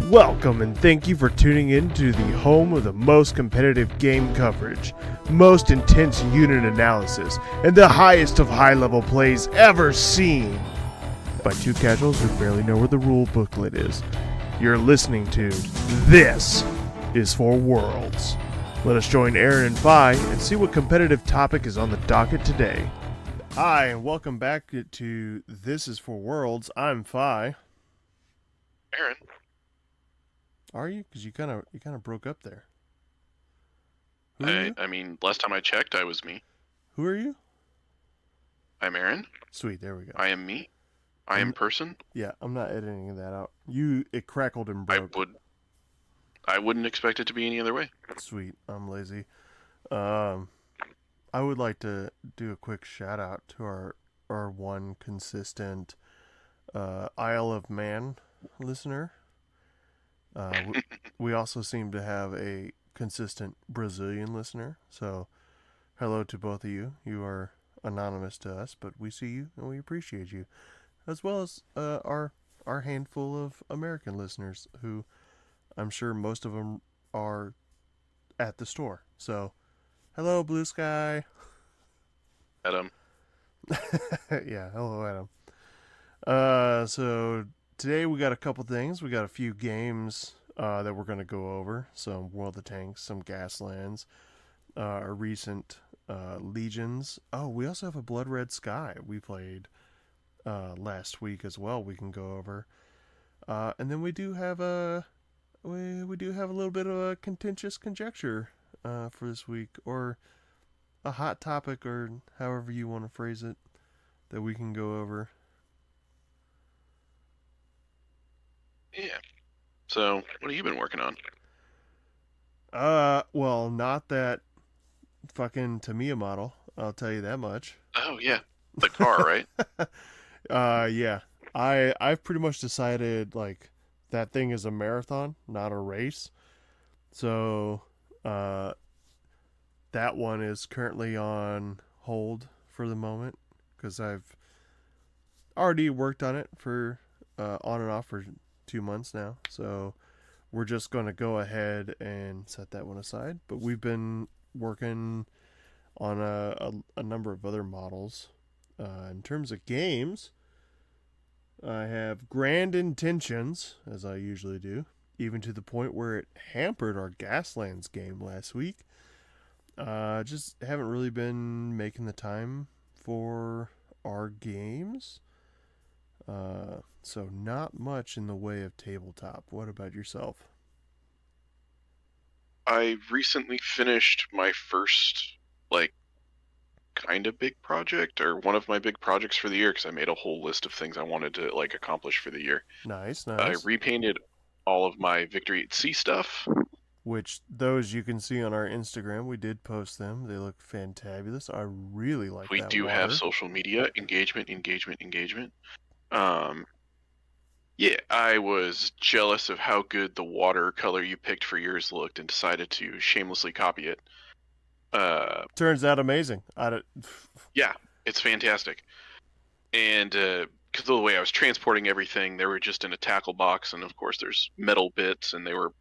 Welcome and thank you for tuning in to the home of the most competitive game coverage, most intense unit analysis, and the highest of high-level plays ever seen by two casuals who barely know where the rule booklet is. You're listening to This is for Worlds. Let us join Aaron and Phi and see what competitive topic is on the docket today. Hi, and welcome back to This is for Worlds. I'm Phi. Aaron. Are you? Because you kind of broke up there. Who are you? I mean, last time I checked, I was me. Who are you? I'm Aaron. Sweet, there we go. I am me. I am person. Yeah, I'm not editing that out. It crackled and broke. I wouldn't expect it to be any other way. Sweet, I'm lazy. I would like to do a quick shout out to our one consistent Isle of Man listener. We also seem to have a consistent Brazilian listener. So, hello to both of you. You are anonymous to us, but we see you and we appreciate you, as well as our handful of American listeners who I'm sure most of them are at the store. So, hello, Blue Sky. Adam. Yeah, hello, Adam. So today we got a couple things. We got a few games that we're going to go over. Some World of Tanks, some Gaslands, our recent Legions. Oh, we also have a Blood Red Sky we played last week as well. We can go over, and then we do have a little bit of a contentious conjecture for this week, or a hot topic, or however you want to phrase it, that we can go over. Yeah. So, what have you been working on? Well, not that fucking Tamiya model, I'll tell you that much. Oh, yeah. The car, right? Yeah. I've pretty much decided, like, that thing is a marathon, not a race. So, that one is currently on hold for the moment because I've already worked on it for on and off for 2 months now. So we're just going to go ahead and set that one aside. But we've been working on a number of other models. In terms of games, I have grand intentions, as I usually do, even to the point where it hampered our Gaslands game last week. Just haven't really been making the time for our games. So not much in the way of tabletop. What about yourself? I recently finished my first, kind of big project, or one of my big projects for the year, because I made a whole list of things I wanted to, accomplish for the year. Nice. I repainted all of my Victory at Sea stuff. Which those you can see on our Instagram. We did post them. They look fantabulous. I really like We that do water. have social media engagement. Yeah, I was jealous of how good the watercolor you picked for yours looked and decided to shamelessly copy it. Turns out amazing. Yeah, it's fantastic. And because of the way I was transporting everything, they were just in a tackle box, and of course there's metal bits, and they were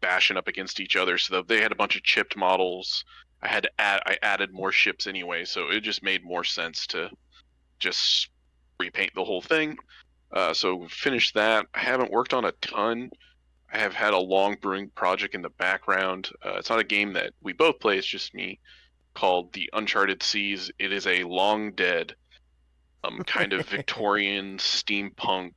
bashing up against each other, so they had a bunch of chipped models. I added more ships anyway, so it just made more sense to just repaint the whole thing. So finished that. I haven't worked on a ton. I have had a long brewing project in the background. It's not a game that we both play, it's just me, called The Uncharted Seas. It is a long dead, kind of Victorian steampunk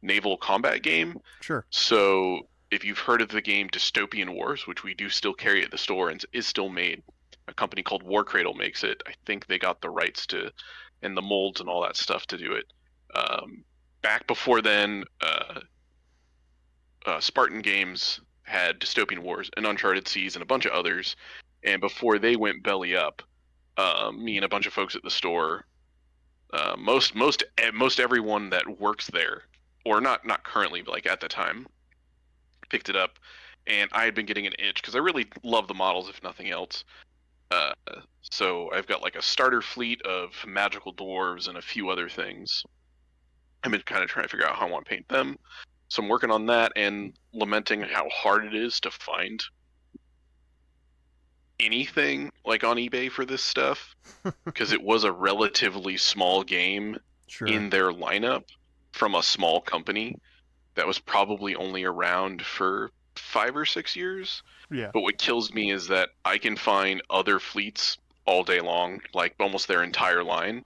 naval combat game. Sure. So if you've heard of the game Dystopian Wars, which we do still carry at the store and is still made, a company called War Cradle makes it. I think they got the rights to, and the molds and all that stuff to do it. Back before then, Spartan Games had Dystopian Wars and Uncharted Seas and a bunch of others. And before they went belly up, me and a bunch of folks at the store, most everyone that works there, or not currently, but like at the time, picked it up, and I had been getting an itch because I really love the models, if nothing else. So I've got like a starter fleet of magical dwarves and a few other things. I've been kind of trying to figure out how I want to paint them. So I'm working on that and lamenting how hard it is to find anything like on eBay for this stuff because it was a relatively small game Sure. in their lineup from a small company that was probably only around for 5 or 6 years. Yeah. But what kills me is that I can find other fleets all day long, like almost their entire line,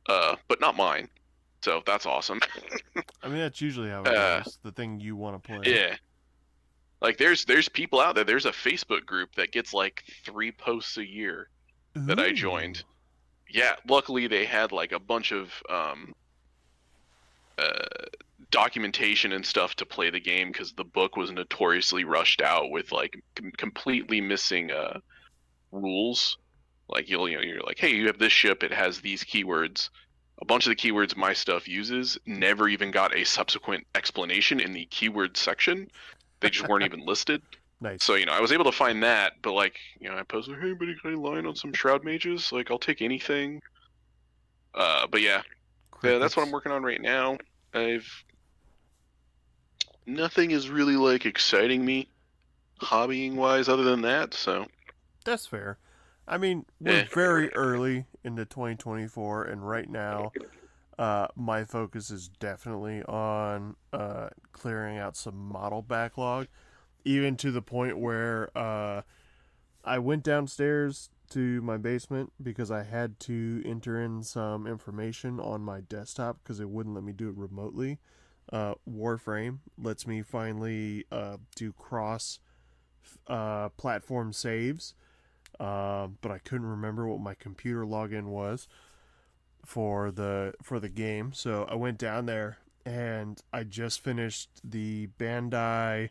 but not mine. So that's awesome. I mean, that's usually how it uh, goes. The thing you want to play. yeah, like there's people out there. There's a Facebook group that gets like 3 posts a year that I Ooh. joined. Yeah, luckily they had like a bunch of uh, documentation and stuff to play the game because the book was notoriously rushed out with like completely missing rules. Like you're like, hey, you have this ship. It has these keywords. A bunch of the keywords my stuff uses never even got a subsequent explanation in the keyword section. They just weren't even listed. Nice. So I was able to find that, but like I posted, hey, anybody got any line on some shroud mages? Like I'll take anything. But yeah, that's what I'm Crickets. working on right now. I've nothing is really like exciting me hobbying wise other than that. So That's fair. I mean, we're yeah, very early into 2024, and right now, my focus is definitely on clearing out some model backlog, even to the point where I went downstairs to my basement because I had to enter in some information on my desktop because it wouldn't let me do it remotely. Warframe lets me finally do cross platform saves, but I couldn't remember what my computer login was for the game. So I went down there and I just finished the Bandai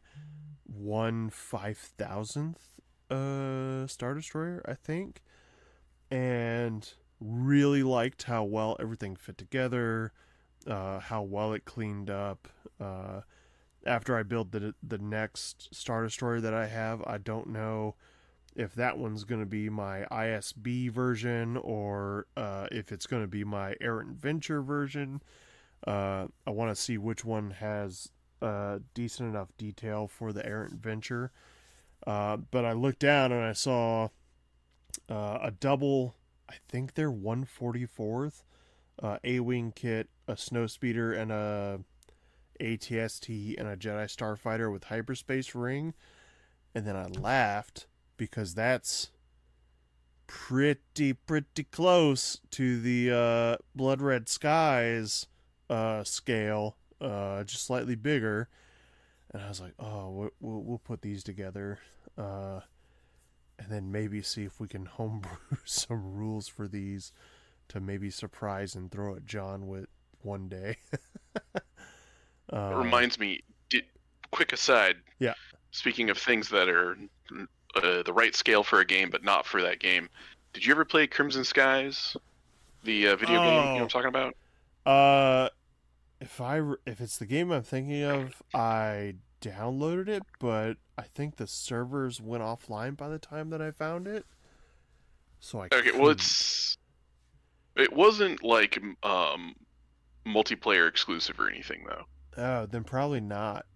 1/5000th Star Destroyer, I think, and really liked how well everything fit together, how well it cleaned up. After I build the next Star Destroyer that I have, I don't know if that one's going to be my ISB version or if it's going to be my Errant Venture version. I want to see which one has decent enough detail for the Errant Venture. But I looked down and I saw a double, I think they're 144th A-Wing kit, a Snowspeeder, and a ATST, and a Jedi Starfighter with hyperspace ring. And then I laughed because that's pretty close to the Blood Red Skies scale, just slightly bigger. And I was like, oh, we'll put these together, and then maybe see if we can homebrew some rules for these to maybe surprise and throw at John with one day. it uh, reminds me. Quick aside. yeah. Speaking of things that are the right scale for a game, but not for that game, did you ever play Crimson Skies, the video game? You know what I'm Oh. talking about? Uh, if it's the game I'm thinking of, I downloaded it, but I think the servers went offline by the time that I found it, so I Okay, well couldn't. it wasn't like multiplayer exclusive or anything though. Oh, then probably not.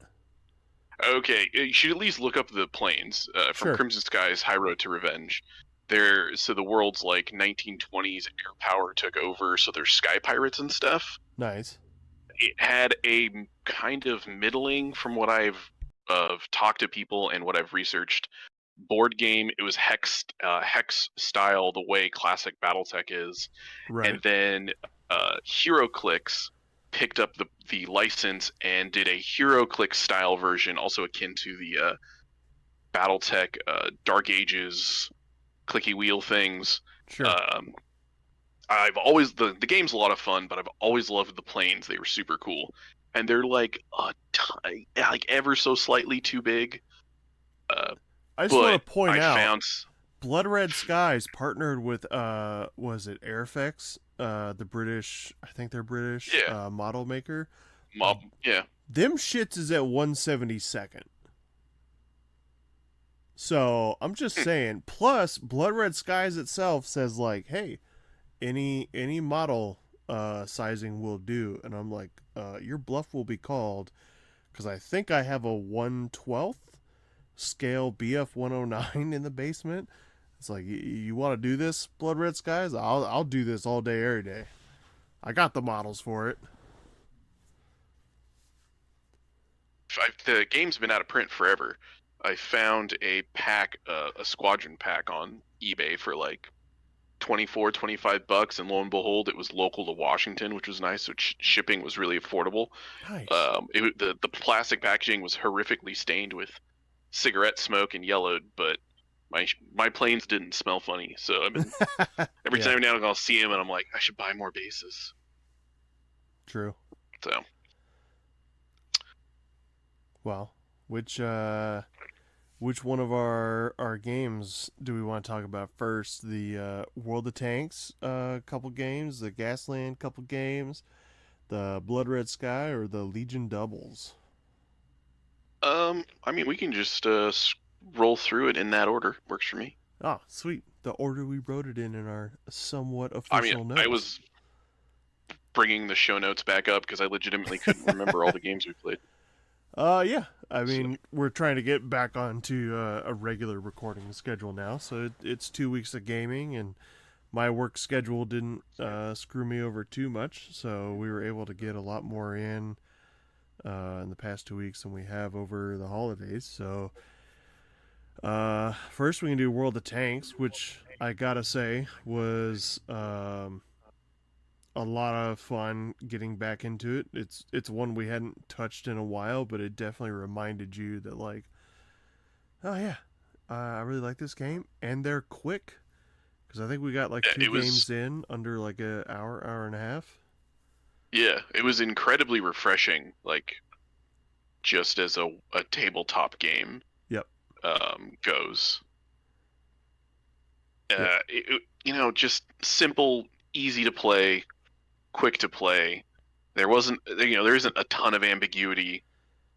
Okay, you should at least look up the planes from Sure. Crimson Skies: High Road to Revenge. There, so the world's like 1920s air power took over, so there's sky pirates and stuff. Nice. It had a kind of middling, from what I've talked to people and what I've researched, board game. It was hex style, the way classic BattleTech is, Right. and then HeroClix picked up the license and did a HeroClix style version, also akin to the BattleTech Dark Ages clicky wheel things. Sure. Um, I've always the game's a lot of fun, but I've always loved the planes. They were super cool, and they're like like ever so slightly too big. Uh, I just want but to point I out found Blood Red Skies partnered with was it Airfix, the British, I think they're British yeah, model maker. mob yeah. Them shits is at 172nd. So I'm just Hmm. saying. Plus, Blood Red Skies itself says like, hey, any model sizing will do, and I'm like, your bluff will be called because I think I have a 1/12 scale BF 109 in the basement. It's like, you want to do this, Blood Red Skies? I'll do this all day, every day. I got the models for it. The game's been out of print forever. I found a pack, a squadron pack on eBay for like 24, 25 bucks, and lo and behold, it was local to Washington, which was nice. So shipping was really affordable. Nice. The plastic packaging was horrifically stained with cigarette smoke and yellowed, but my planes didn't smell funny. So I mean, every Yeah, time now I'll see them, and I'm like, I should buy more bases. true. So Well, which one of our games do we want to talk about first? The World of Tanks couple games, the Gasland couple games, the Blood Red Sky, or the Legion doubles? I mean, we can just roll through it in that order. Works for me. Oh, sweet. The order we wrote it in our somewhat I mean, official I notes. was bringing the show notes back up because I legitimately couldn't remember all the games we played. Yeah. I So, mean, we're trying to get back onto a regular recording schedule now, so it's 2 weeks of gaming, and my work schedule didn't screw me over too much, so we were able to get a lot more in the past 2 weeks than we have over the holidays. So first we can do World of Tanks, which I gotta say was a lot of fun getting back into it. It's one we hadn't touched in a while, but it definitely reminded you that, like, oh yeah, I really like this game, and they're quick. Because I think we got like yeah, two games in under like an hour and a half. it was incredibly refreshing. Like just as a tabletop game Yep. goes. Yep. Just simple, easy to play, quick to play. There isn't a ton of ambiguity.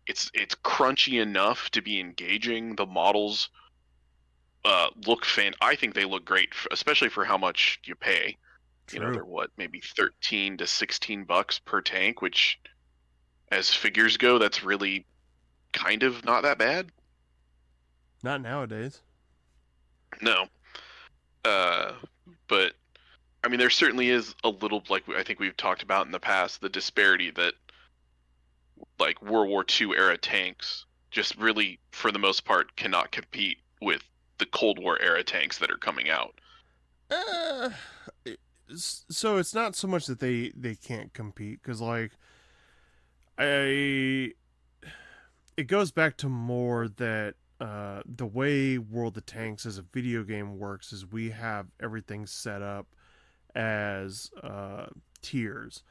It's crunchy enough to be engaging. The models I think they look great, especially for how much you pay. True. They're maybe 13 to 16 bucks per tank, which as figures go, that's really kind of not that bad. Not nowadays. No. Uh, but I mean, there certainly is a little, like I think we've talked about in the past, the disparity that like World War II era tanks just really, for the most part, cannot compete with the Cold War era tanks that are coming out. Uh, so it's not so much that they can't compete, because like I it goes back to more that the way World of Tanks as a video game works is we have everything set up as tiers,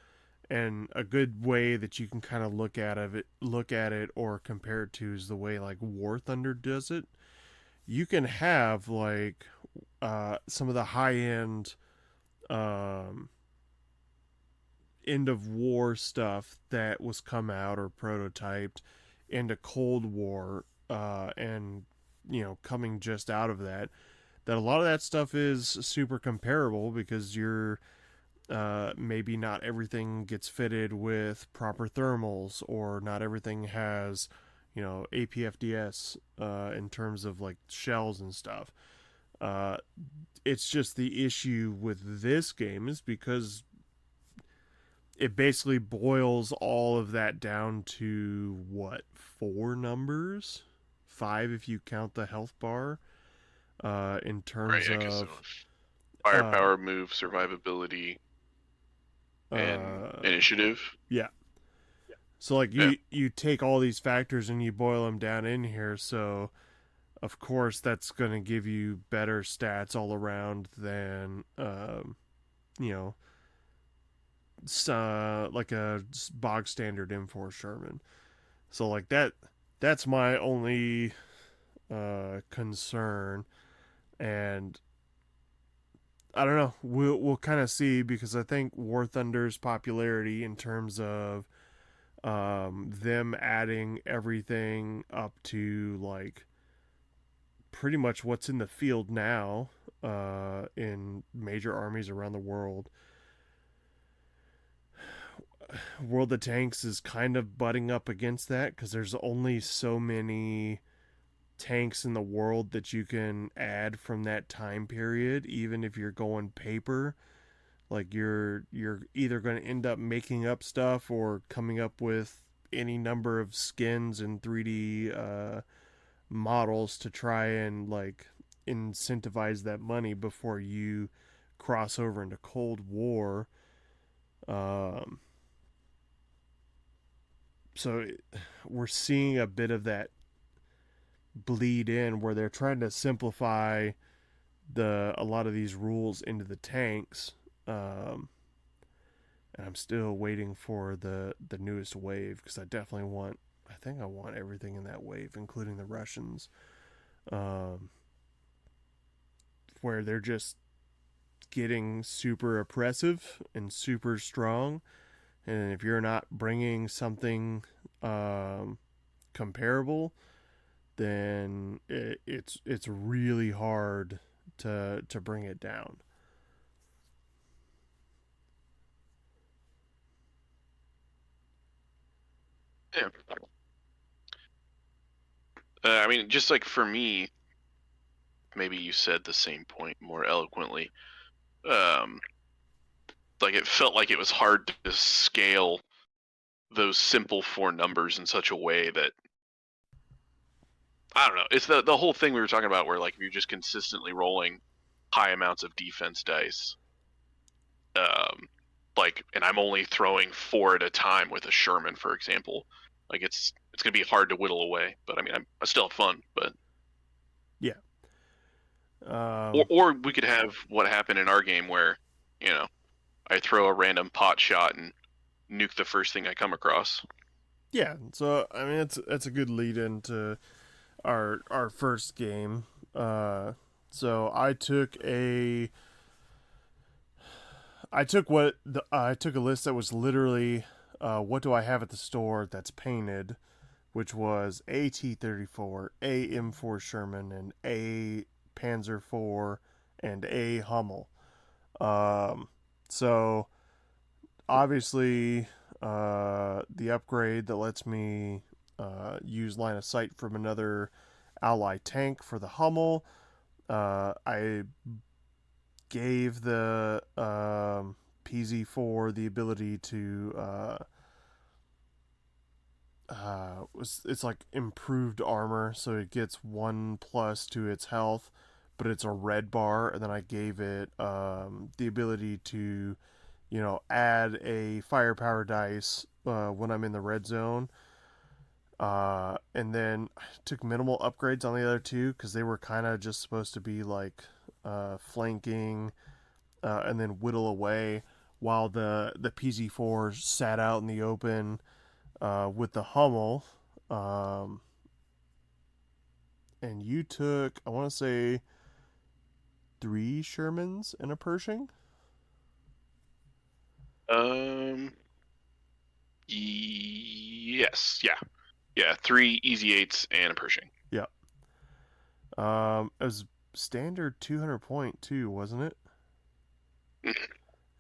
and a good way that you can kind of look at it or compare it to is the way like War Thunder does it. You can have like some of the high end um, end of war stuff that was come out or prototyped into Cold War, and coming just out of that. That a lot of that stuff is super comparable because you're maybe not everything gets fitted with proper thermals, or not everything has APFDS in terms of like shells and stuff. Uh, it's just the issue with this game is because it basically boils all of that down to what, four numbers, five if you count the health bar. In Right, terms yeah, because of uh, firepower, move, survivability, and uh, initiative. yeah. So like Yeah, you take all these factors and you boil them down in here. So of course that's going to give you better stats all around than you know like a bog standard M4 Sherman. So like that's my only concern, and I don't know. We'll kind of see, because I think War Thunder's popularity in terms of them adding everything up to like pretty much what's in the field now in major armies around the world. World of Tanks is kind of butting up against that because there's only so many tanks in the world that you can add from that time period. Even if you're going paper, like you're either going to end up making up stuff or coming up with any number of skins and 3D models to try and like incentivize that money before you cross over into Cold War. Um, so we're seeing a bit of that bleed in where they're trying to simplify a lot of these rules into the tanks. Um, and I'm still waiting for the newest wave because I definitely want. I think I want everything in that wave, including the Russians, um, where they're just getting super oppressive and super strong. And if you're not bringing something comparable, then it's really hard to bring it down. Yeah. I mean, just like for me, maybe you said the same point more eloquently. Um, like it felt like it was hard to scale those simple four numbers in such a way that I don't know. It's the whole thing we were talking about where like if you're just consistently rolling high amounts of defense dice, um, like and I'm only throwing four at a time with a Sherman, for example, like it's gonna be hard to whittle away. But I mean, I still have fun. But Yeah. or we could have what happened in our game where you know I throw a random pot shot and nuke the first thing I come across. Yeah. So I mean, it's a good lead into our first game. Uh, so I took a list that was literally what do I have at the store that's painted, which was a T-34, a M4 Sherman, and a Panzer IV, and a Hummel. Um, so obviously, the upgrade that lets me use line of sight from another ally tank for the Hummel. I gave the PZ4 the ability to it's like improved armor, so it gets 1+ to its health, but it's a red bar. And then I gave it the ability to, add a firepower dice when I'm in the red zone. And then I took minimal upgrades on the other two because they were kind of just supposed to be like flanking and then whittle away while the PZ4 sat out in the open with the Hummel. Um, and you took, I want to say, 3 Shermans and a Pershing. Um, yes, yeah, yeah. Three easy eights and a Pershing. Yeah. It was standard 200 point too, wasn't it?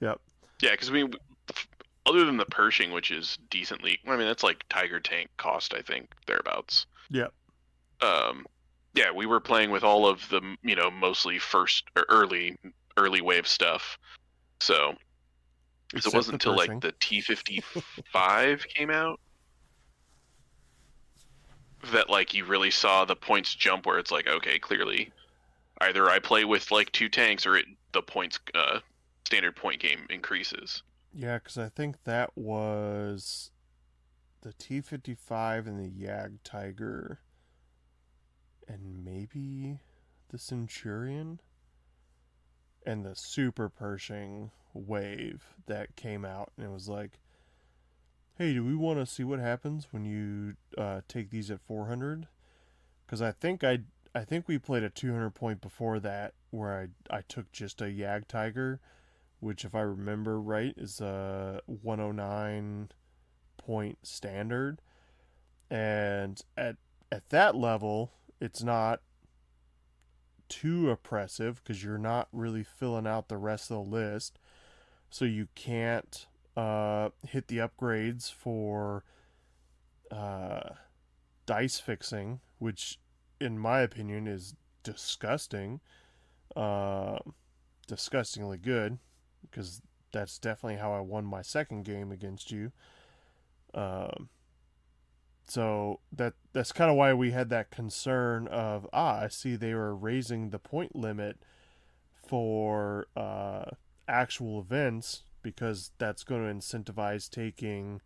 Yep. Yeah, because we other than the Pershing, which is decently, I mean that's like Tiger tank cost, I think thereabouts. Yep. Um, yeah, we were playing with all of the mostly first or early wave stuff. So it Except wasn't the until like Pershing. the T-55 came out that like you really saw the points jump where it's like, okay, clearly either I play with like two tanks or the points standard point game increases. Yeah, because I think that was the T-55 and the Yag Tiger, and maybe the Centurion, and the Super Pershing wave that came out, and it was like, hey, do we want to see what happens when you take these at 400? Because I think we played a 200 point before that where I took just a Yag Tiger, which if I remember right is a 109 point standard, and at that level it's not too oppressive because you're not really filling out the rest of the list, so you can't hit the upgrades for uh, dice fixing, which, in my opinion, is disgusting. Uh, Disgustingly good, because that's definitely how I won my second game against you. Um, so that's kind of why we had that concern of I see they were raising the point limit for actual events because that's going to incentivize taking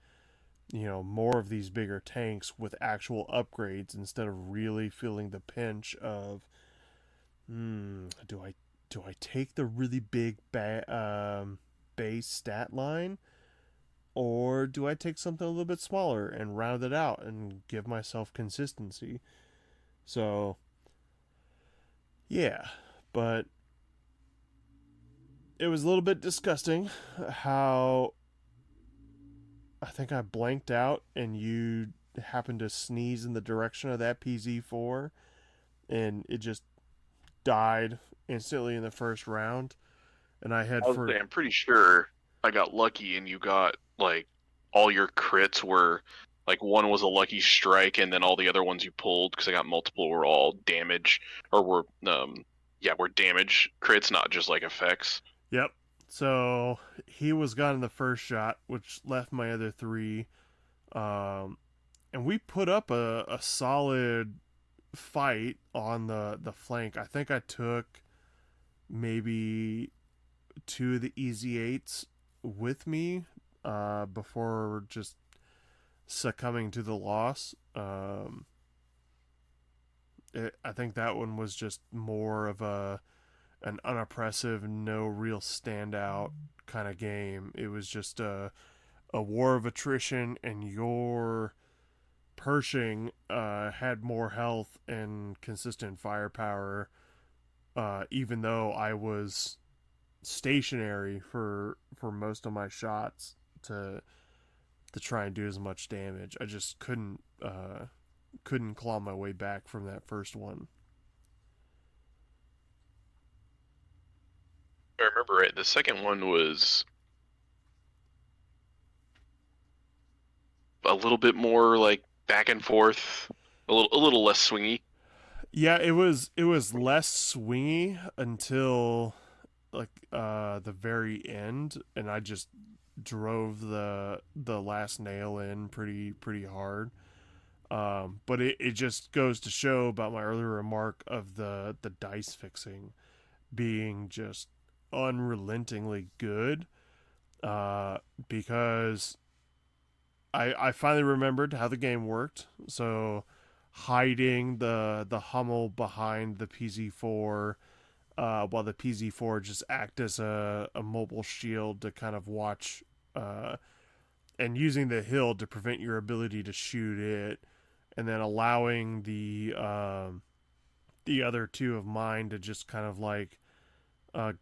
more of these bigger tanks with actual upgrades instead of really feeling the pinch of do I take the really big base stat line, or do I take something a little bit smaller and round it out and give myself consistency? So yeah, but it was a little bit disgusting how I think I blanked out and you happened to sneeze in the direction of that PZ4 and it just died instantly in the first round. And I had I was for saying, I'm pretty sure I got lucky and you got like all your crits were like one was a lucky strike and then all the other ones you pulled because I got multiple were all damage or were damage crits, not just like effects. yep. So he was gone in the first shot, which left my other three. Um, and we put up a solid fight on the flank. I think I took maybe two of the easy eights with me before just succumbing to the loss. I think that one was just more of an unoppressive, no real standout kind of game. It was just a war of attrition, and your Pershing had more health and consistent firepower, even though I was stationary for most of my shots to try and do as much damage. I just couldn't claw my way back from that first one. If I remember right, the second one was a little bit more like back and forth, a little less swingy. Yeah, it was less swingy until like the very end, and I just drove the last nail in pretty hard. But it just goes to show about my earlier remark of the dice fixing being just unrelentingly good. Uh, because I finally remembered how the game worked. So hiding the Hummel behind the PZ4 while the PZ4 just act as a mobile shield to kind of watch uh, and using the hill to prevent your ability to shoot it, and then allowing the other two of mine to just kind of like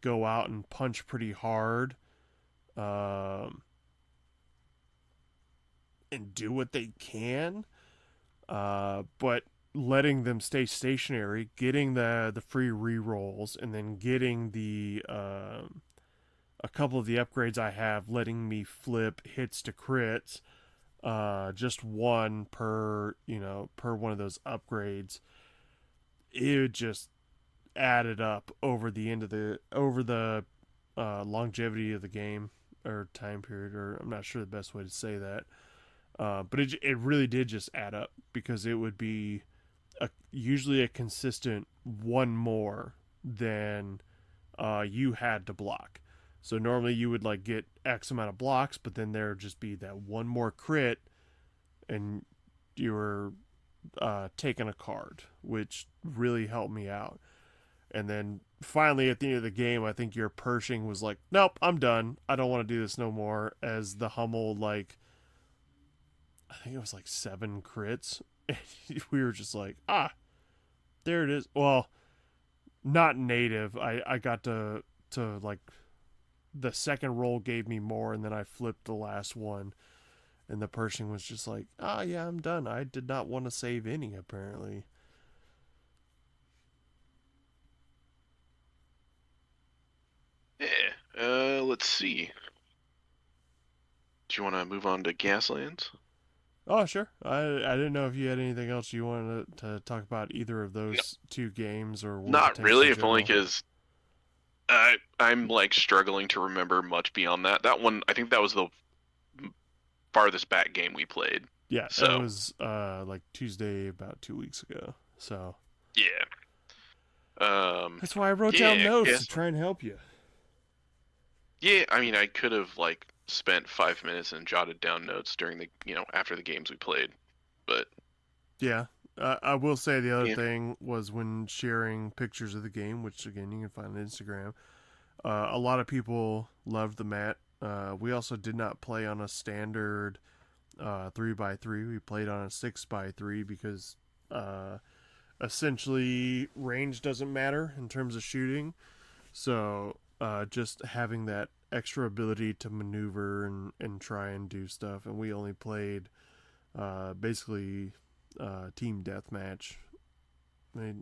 go out and punch pretty hard um, and do what they can, but letting them stay stationary, getting the free rerolls, and then getting the a couple of the upgrades I have, letting me flip hits to crits, just one per per one of those upgrades. It just added up over the end of the longevity of the game or time period, or I'm not sure the best way to say that. But it really did just add up because it would be usually a consistent one more than you had to block. So normally you would like get X amount of blocks, but then there would just be that one more crit, and you were taking a card, which really helped me out. And then finally at the end of the game, I think your Pershing was like, "Nope, I'm done. I don't want to do this no more." As the Hummel, like, I think it was like 7 crits. And we were just like, there it is. Well, not native. I got to like the second roll gave me more, and then I flipped the last one, and the Pershing was just like, yeah, I'm done. I did not want to save any apparently. Yeah. Let's see. Do you want to move on to Gaslands? Oh, sure. I didn't know if you had anything else you wanted to talk about either of No, those two games or World of not Tanks really. in If only general. because I'm like struggling to remember much beyond that. That one, I think that was the farthest back game we played. Yeah, it So was like Tuesday about 2 weeks ago. So yeah, that's why I wrote down yeah, notes to Gas. try and help you. Yeah, I mean, I could have like spent 5 minutes and jotted down notes during the after the games we played, but Yeah. I will say the other yeah, thing was when sharing pictures of the game, which again you can find on Instagram. A lot of people loved the mat. We also did not play on a standard 3x3. We played on a 6x3 because uh, essentially range doesn't matter in terms of shooting. So just having that extra ability to maneuver and try and do stuff. And we only played basically team deathmatch. They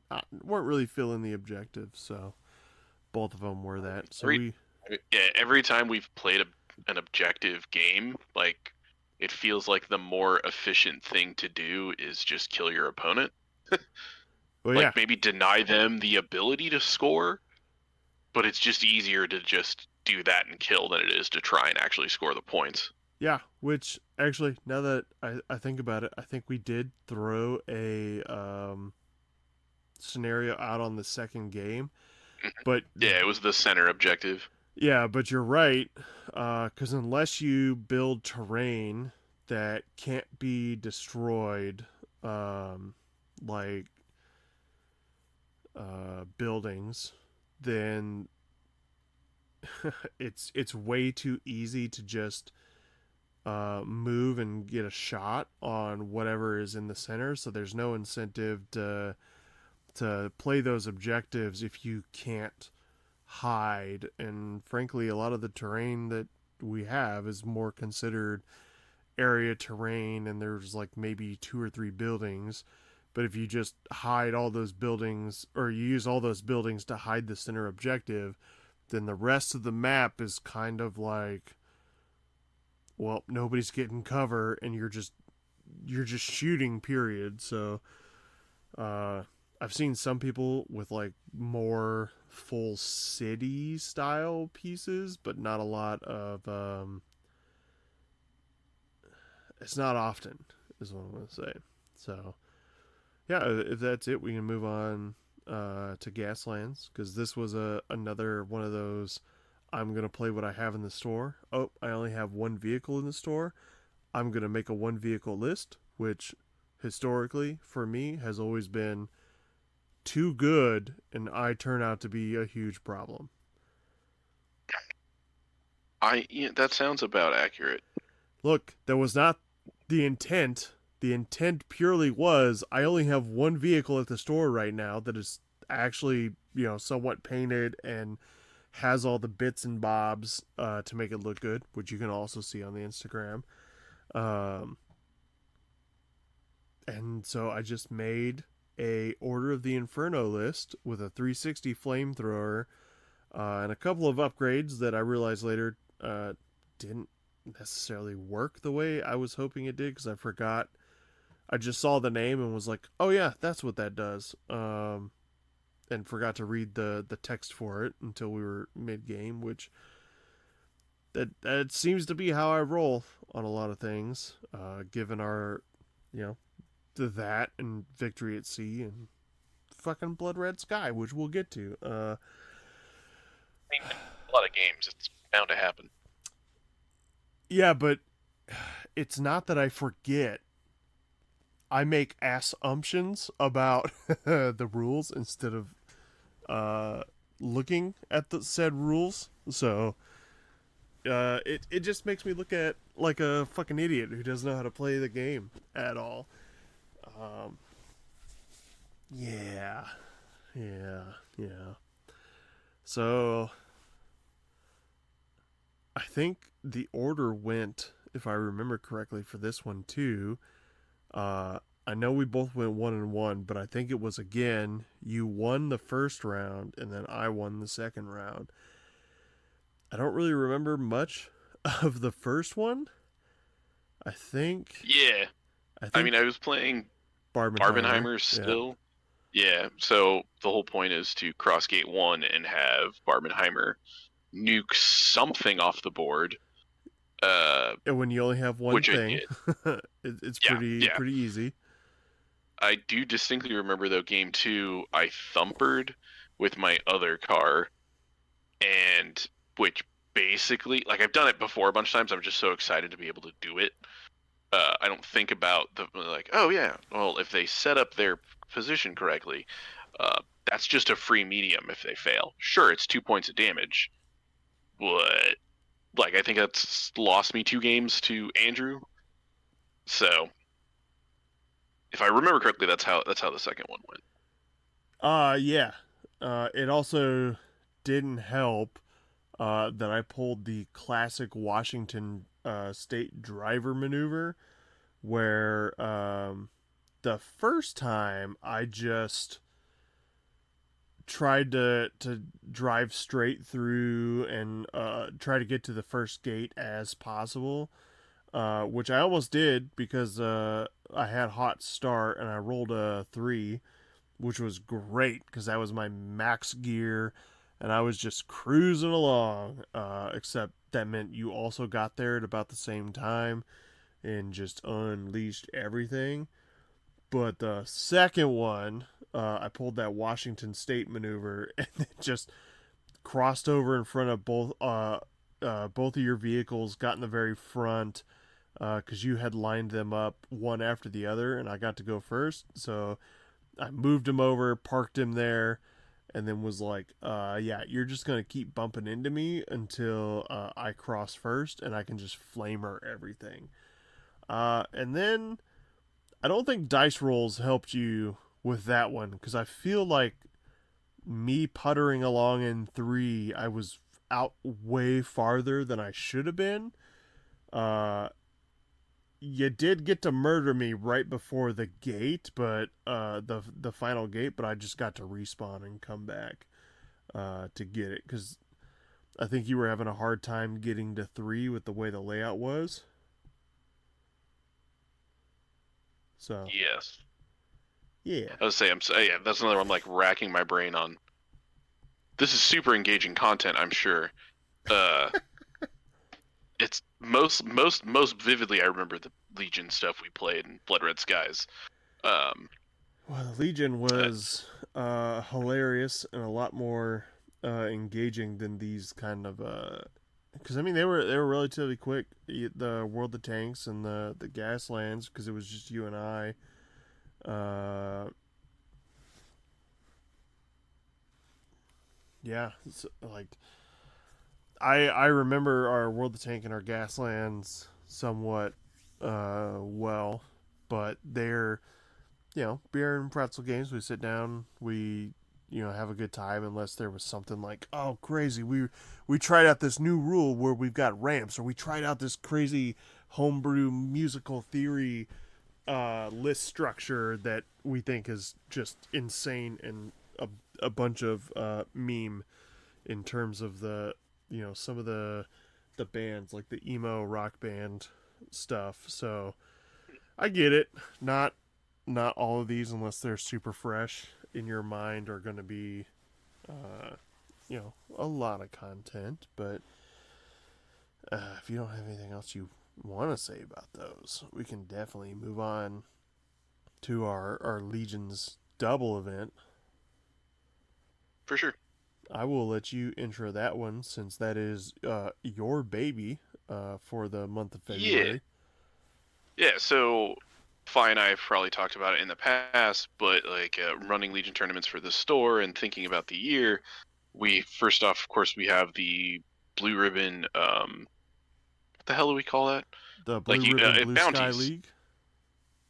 weren't really filling the objective, so both of them were that. So every we, yeah, every time we've played an objective game, like it feels like the more efficient thing to do is just kill your opponent. well, Like yeah, maybe deny them the ability to score, but it's just easier to just do that and kill than it is to try and actually score the points. yeah. Which actually, now that I think about it, I think we did throw a scenario out on the second game, but Yeah, it was the center objective. yeah, but you're right, because unless you build terrain that can't be destroyed, like buildings, then it's way too easy to just move and get a shot on whatever is in the center. So there's no incentive to play those objectives if you can't hide. And frankly, a lot of the terrain that we have is more considered area terrain, and there's like maybe two or three buildings. But if you just hide all those buildings, or you use all those buildings to hide the center objective, then the rest of the map is kind of like, well, nobody's getting cover, and you're just shooting. Period. So, I've seen some people with like more full city style pieces, but not a lot of. It's not often, is what I'm gonna say. So, yeah, if that's it, we can move on to Gaslands, because this was another one of those. I'm gonna play what I have in the store. Oh, I only have one vehicle in the store. I'm gonna make a one vehicle list, which historically for me has always been too good, and I turn out to be a huge problem. That sounds about accurate. Look, that was not the intent. The intent purely was I only have one vehicle at the store right now that is actually, somewhat painted and has all the bits and bobs to make it look good, which you can also see on the Instagram. Um, and so I just made a Order of the Inferno list with a 360 flamethrower and a couple of upgrades that I realized later didn't necessarily work the way I was hoping it did, because I forgot. I just saw the name and was like, "Oh yeah, that's what that does," and forgot to read the text for it until we were mid game, which that seems to be how I roll on a lot of things, given our, you know, that and Victory at Sea and fucking Blood Red Sky, which we'll get to. I mean, a lot of games, it's bound to happen. Yeah, but it's not that I forget. I make ass-umptions about the rules instead of looking at the said rules. So it just makes me look at like a fucking idiot who doesn't know how to play the game at all. Um, yeah, yeah. So I think the order went, if I remember correctly, for this one too. I know we both went 1-1, but I think it was again you won the first round and then I won the second round. I don't really remember much of the first one, I think Yeah. I I mean, I think was playing Barbenheimer. Barbenheimer Yeah. still. Yeah, so the whole point is to cross gate 1 and have Barbenheimer nuke something off the board, uh, And when you only have one which I thing, did. it's Yeah, yeah. pretty easy. I do distinctly remember, though, game 2, I thumpered with my other car, and which basically, like, I've done it before a bunch of times, I'm just so excited to be able to do it. I don't think about like, oh yeah, well, if they set up their position correctly, that's just a free medium if they fail. Sure, it's 2 points of damage, but like I think that's lost me 2 games to Andrew. So if I remember correctly, that's how the second one went. Yeah. It also didn't help that I pulled the classic Washington state driver maneuver where the first time I just tried to drive straight through and try to get to the first gate as possible, which I almost did because I had hot start and I rolled a 3, which was great because that was my max gear and I was just cruising along. Except that meant you also got there at about the same time and just unleashed everything. But the second one, I pulled that Washington State maneuver and it just crossed over in front of both of your vehicles, got in the very front because you had lined them up one after the other, and I got to go first. So I moved him over, parked him there, and then was like, yeah, you're just going to keep bumping into me until I cross first and I can just flamer everything. And then I don't think dice rolls helped you with that one because I feel like me puttering along in 3, I was out way farther than I should have been. Uh, you did get to murder me right before the gate, but the final gate. But I just got to respawn and come back to get it because I think you were having a hard time getting to 3 with the way the layout was. So Yes, yeah, I would say yeah, that's another one I'm like racking my brain on. This is super engaging content, I'm sure. Uh, it's most vividly I remember the Legion stuff we played in Blood Red Skies. Um, well, the Legion uh, was hilarious and a lot more engaging than these kind of because I mean they were relatively quick. The World of Tanks and the Gaslands because it was just you and I. Uh, yeah, like I remember our World of Tank and our Gaslands somewhat well, but they're beer and pretzel games. We sit down, we have a good time unless there was something like, oh crazy, we tried out this new rule where we've got ramps, or we tried out this crazy homebrew musical theory list structure that we think is just insane and a bunch of meme in terms of the some of the bands like the emo rock band stuff. So I get it. Not all of these, unless they're super fresh in your mind, are going to be, uh, a lot of content. But if you don't have anything else you want to say about those, we can definitely move on to our Legions double event. for sure. I will let you intro that one since that is your baby for the month of Yeah, February. yeah. So Fi and I have probably talked about it in the past, but like running Legion tournaments for the store and thinking about the year, we first off, of course, we have the blue ribbon. What the hell do we call that? The Blue Like you, Ribbon Blue Sky bounties. League.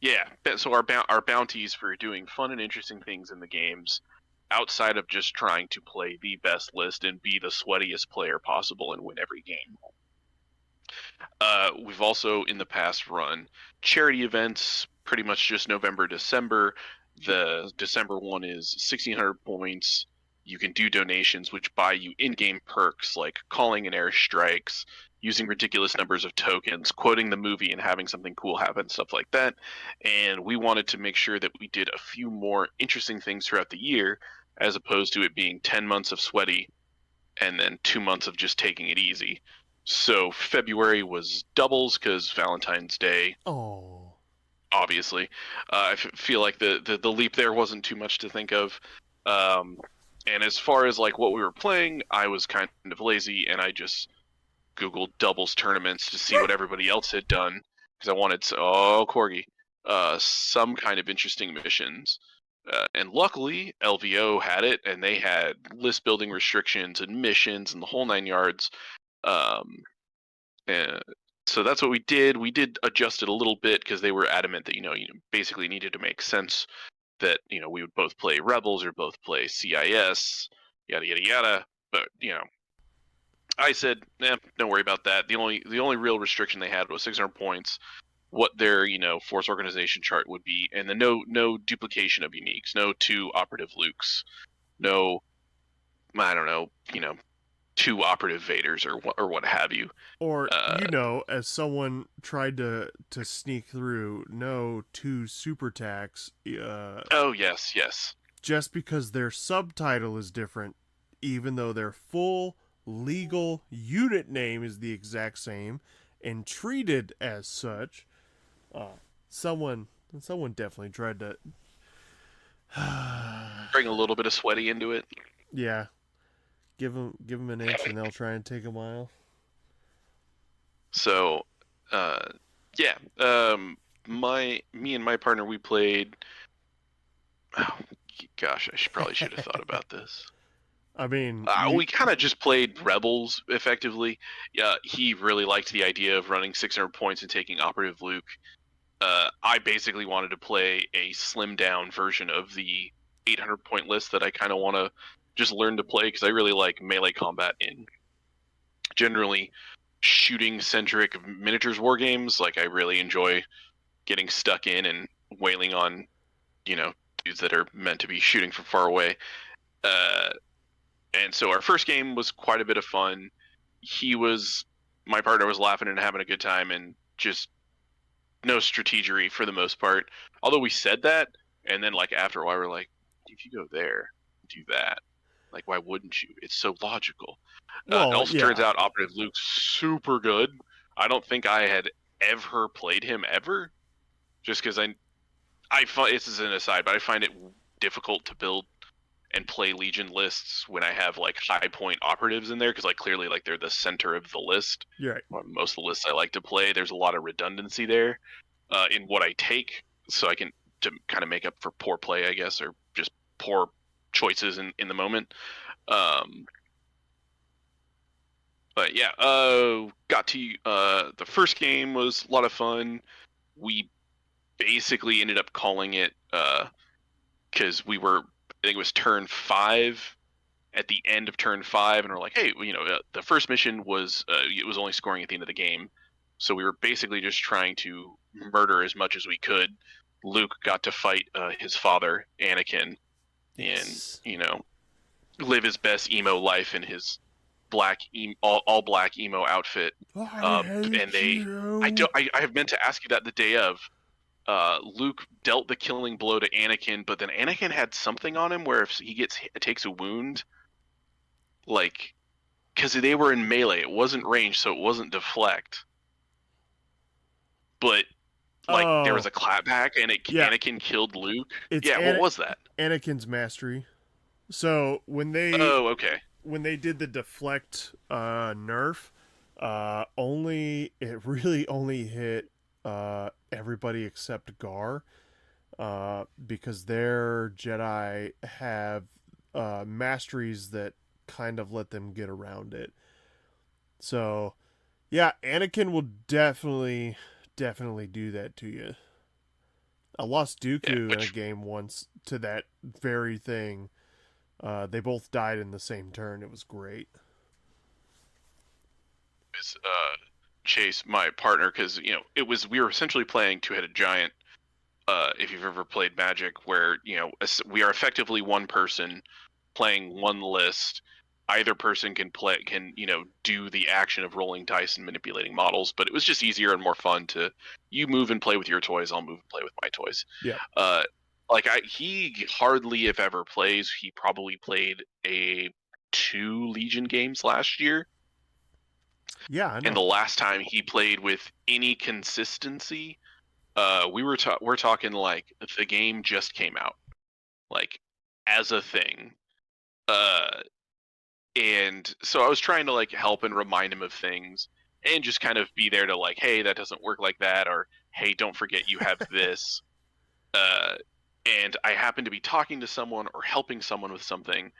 Yeah. So our bounties for doing fun and interesting things in the games, outside of just trying to play the best list and be the sweatiest player possible and win every game. We've also in the past run charity events, pretty much just November, December. The December one is 1,600 points. You can do donations, which buy you in-game perks like calling in airstrikes. using ridiculous numbers of tokens, quoting the movie and having something cool happen, stuff like that. And we wanted to make sure that we did a few more interesting things throughout the year, as opposed to it being 10 months of sweaty and then 2 months of just taking it easy. So February was doubles because Valentine's Day, Oh. obviously. I feel like the leap there wasn't too much to think of. And as far as like what we were playing, I was kind of lazy and I just Googled doubles tournaments to see what everybody else had done because I wanted corgi, some kind of interesting missions. And luckily, LVO had it, and they had list building restrictions and missions and the whole 9 yards. And so that's what we did. We did adjust it a little bit because they were adamant that basically needed to make sense that we would both play Rebels or both play CIS, yada yada yada. But I said, don't worry about that. The only real restriction they had was 600 points, what their force organization chart would be, and then no duplication of uniques, no 2 operative Lukes, no, I don't know, 2 operative Vaders or what have you. Or as someone tried to sneak through, no 2 super tax. Oh yes. Just because their subtitle is different, even though their full legal unit name is the exact same and treated as such. Someone definitely tried to bring a little bit of sweaty into it. Yeah, give them an inch and they'll try and take a mile. So, me and my partner, we played. Oh gosh, probably should have thought about this. I mean, we kind of just played Rebels effectively. Yeah, he really liked the idea of running 600 points and taking operative Luke. I basically wanted to play a slimmed down version of the 800 point list that I kind of want to just learn to play because I really like melee combat in generally shooting centric miniatures war games. Like I really enjoy getting stuck in and wailing on dudes that are meant to be shooting from far away. And so our first game was quite a bit of fun. My partner was laughing and having a good time, and just no strategery for the most part. Although we said that, and then like after a while we're like, if you go there, do that. Like, why wouldn't you? It's so logical. Well, it also turns out Operative Luke's super good. I don't think I had ever played him ever, just because I find, this is an aside, but I find it difficult to build and play Legion lists when I have like high point operatives in there, because like clearly like they're the center of the list. Right. Most of the lists I like to play, there's a lot of redundancy there in what I take, so I can to kind of make up for poor play, I guess, or just poor choices in the moment. But yeah, got to the first game was a lot of fun. We basically ended up calling it because I think it was turn 5 at the end of turn 5, and we're like, hey, the first mission was it was only scoring at the end of the game, so we were basically just trying to murder as much as we could. Luke got to fight his father, Anakin, yes. and live his best emo life in his black all black emo outfit. I have meant to ask you that the day of. Luke dealt the killing blow to Anakin, but then Anakin had something on him where if he takes a wound, like, because they were in melee, it wasn't range, so it wasn't deflect. But like there was a clapback, and Anakin killed Luke. What was that? Anakin's mastery. So when they when they did the deflect nerf, it really only hit everybody except Gar, because their Jedi have masteries that kind of let them get around it. So yeah, Anakin will definitely do that to you. I lost Dooku in a game once to that very thing. They both died in the same turn. It was great. Chase, my partner, because we were essentially playing two-headed giant. If you've ever played Magic, where we are effectively one person playing one list, either person can do the action of rolling dice and manipulating models, but it was just easier and more fun to you move and play with your toys, I'll move and play with my toys. Yeah. He hardly if ever plays. He probably played a 2 Legion games last year, Yeah, I and the know. last time he played with any consistency, we're talking like the game just came out, like as a thing. Uh, and so I was trying to like help and remind him of things, and just kind of be there to like, hey, that doesn't work like that, or hey, don't forget you have this. Uh, and I happened to be talking to someone or helping someone with something,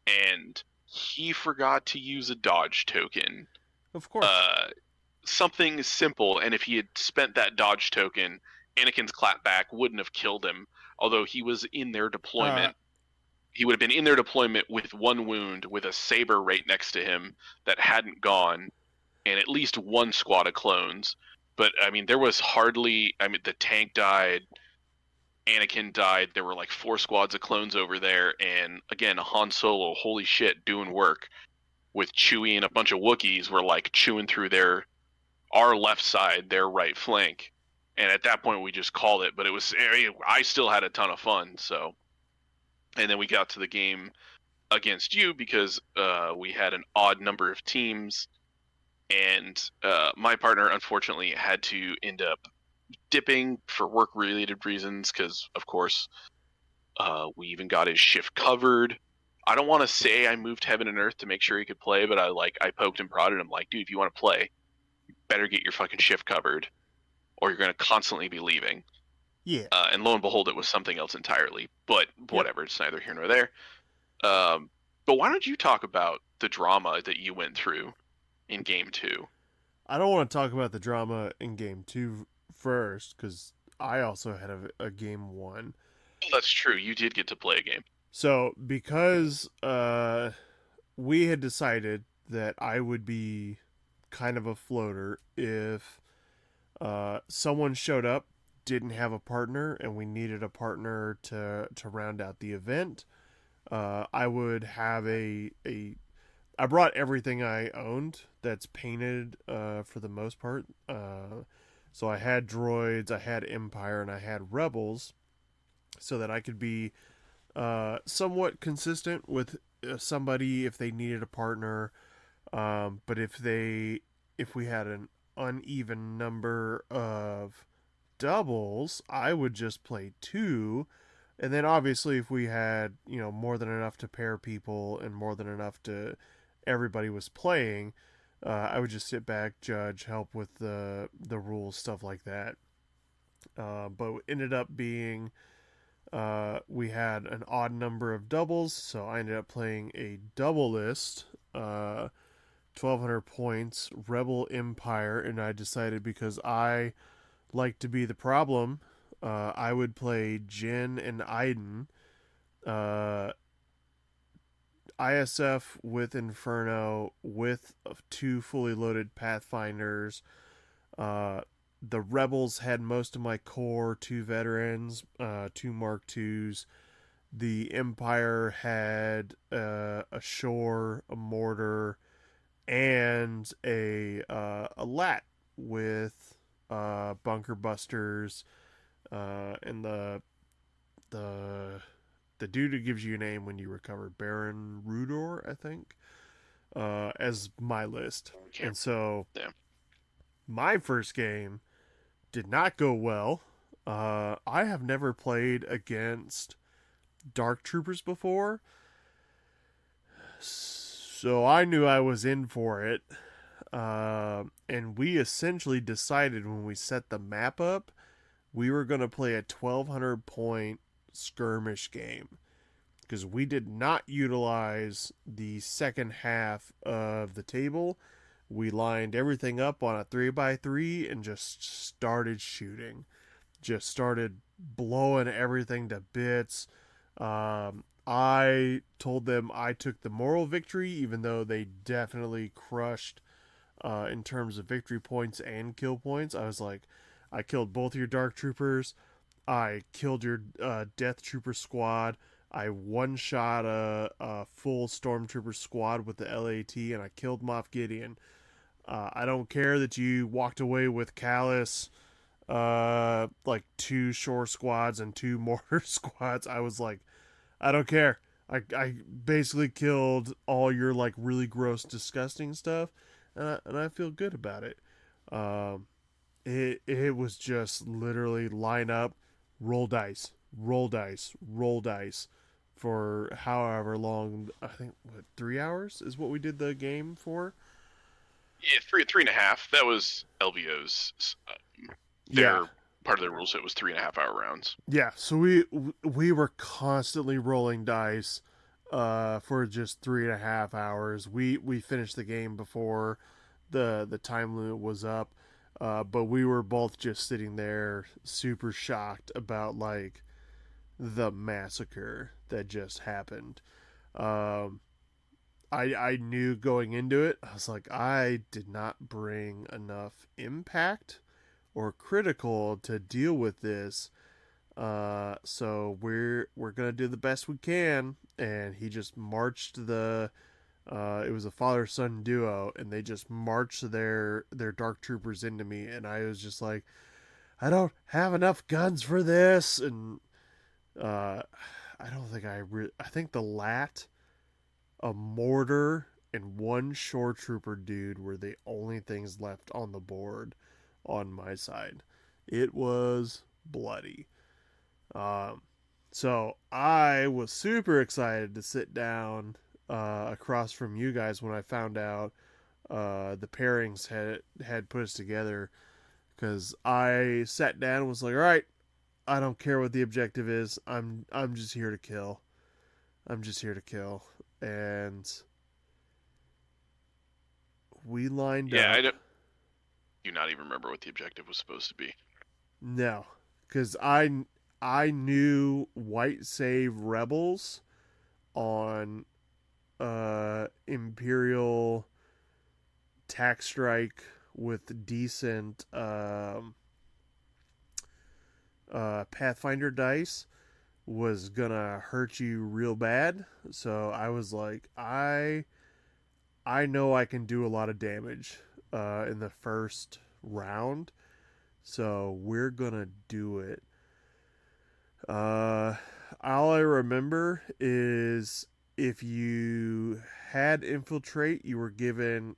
and he forgot to use a dodge token. Of course. Uh, Something simple, and if he had spent that dodge token, Anakin's clapback wouldn't have killed him. Although he was in their Uh, deployment, he would have been in their deployment with 1 wound, with a saber right next to him that hadn't gone, and at least one squad of clones. But I mean, there was hardly. I mean, the tank died. Anakin died. There were like 4 squads of clones over there, and again, Han Solo, holy shit, doing work with Chewie and a bunch of Wookiees were like chewing through our left side, their right flank. And at that point, we just called it. But it was I still had a ton of fun. So, and then we got to the game against you because we had an odd number of teams, and my partner unfortunately had to end up dipping for work related reasons because, of course, we even got his shift covered. I don't want to say I moved heaven and earth to make sure he could play, but I poked and prodded him like, dude, if you want to play, you better get your fucking shift covered, or you're going to constantly be leaving. yeah. And lo and behold, it was something else entirely. But Yep. whatever, it's neither here nor there. But why don't you talk about the drama that you went through in game 2? I don't want to talk about the drama in game two first because I also had a game one. Oh, that's true. You did get to play a game. So because we had decided that I would be kind of a floater if someone showed up, didn't have a partner, and we needed a partner to round out the event. I would have a I brought everything I owned that's painted for the most part. So I had droids, I had Empire, and I had Rebels, so that I could be somewhat consistent with somebody if they needed a partner. But if we had an uneven number of doubles, I would just play two. And then obviously if we had, more than enough to pair people and more than enough to everybody was playing, I would just sit back, judge, help with the rules, stuff like that. But it ended up being we had an odd number of doubles, so I ended up playing a double list, 1,200 points, Rebel Empire, and I decided because I like to be the problem, I would play Jin and Iden, uh, ISF with Inferno with 2 fully loaded Pathfinders. Uh, the Rebels had most of my core, 2 veterans, 2 Mark IIs. The Empire had a shore, a mortar, and a lat with bunker busters, and the the dude who gives you a name when you recover, Baron Rudor, I think, as my list. Okay. And so Yeah. my first game did not go well. I have never played against Dark Troopers before, so I knew I was in for it. And we essentially decided when we set the map up, we were going to play a 1,200 point skirmish game because we did not utilize the second half of the table. We lined everything up on a 3x3 and just started shooting. Just started blowing everything to bits. I told them I took the moral victory, even though they definitely crushed in terms of victory points and kill points. I was like, I killed both your Dark Troopers. I killed your Death Trooper squad. I one shot a full stormtrooper squad with the LAT, and I killed Moff Gideon. I don't care that you walked away with Callus, like two shore squads and two mortar squads. I was like, I don't care. I basically killed all your like really gross, disgusting stuff, and I feel good about it. Um, it was just literally line up, roll dice, roll dice, roll dice, for however long. I think what 3 hours is what we did the game for. Yeah, three and a half. That was LVO's. Yeah, Their part of their rule set was 3.5 hour rounds. yeah. So we were constantly rolling dice, for just 3.5 hours. We finished the game before the time limit was up, but we were both just sitting there super shocked about like the massacre that just happened. Um, I knew going into it, I was like, I did not bring enough impact or critical to deal with this. So we're gonna do the best we can. And he just marched the. It was a father son duo, and they just marched their dark troopers into me, and I was just like, I don't have enough guns for this, and uh, I don't think I think the lat, a mortar, and one shore trooper dude were the only things left on the board on my side. It was bloody. Um, so I was super excited to sit down, across from you guys when I found out, the pairings had put us together, because I sat down and was like, all right, I don't care what the objective is. I'm just here to kill. I'm just here to kill. And we lined Yeah, I up. don't. Do not even remember what the objective was supposed to be. No, because I knew white save rebels on Imperial tax strike with decent Pathfinder dice was gonna hurt you real bad. So I was like, I know I can do a lot of damage, in the first round, so we're gonna do it. Uh, all I remember is if you had infiltrate, you were given,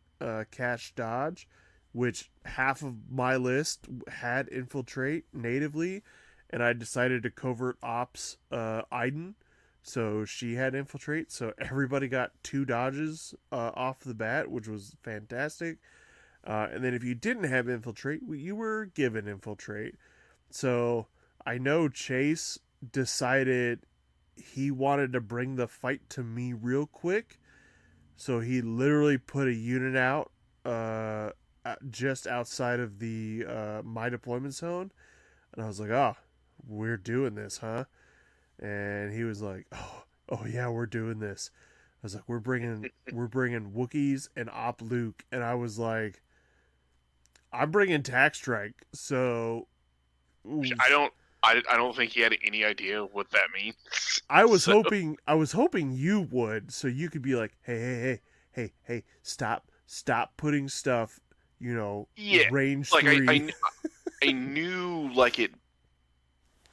cash dodge, which half of my list had infiltrate natively, and I decided to covert ops, Iden, so she had infiltrate. So everybody got two dodges, off the bat, which was fantastic. And then if you didn't have infiltrate, you were given infiltrate. So I know Chase decided he wanted to bring the fight to me real quick. So he literally put a unit out, just outside of the, my deployment zone. And I was like, oh, we're doing this, huh? And he was like, oh yeah, we're doing this. I was like, we're bringing Wookiees and Op Luke. And I was like, I'm bringing Tax Strike. So I don't. I don't think he had any idea what that means. I was So hoping I was hoping you would, so you could be like, hey, stop putting stuff, yeah, range like three. I knew like it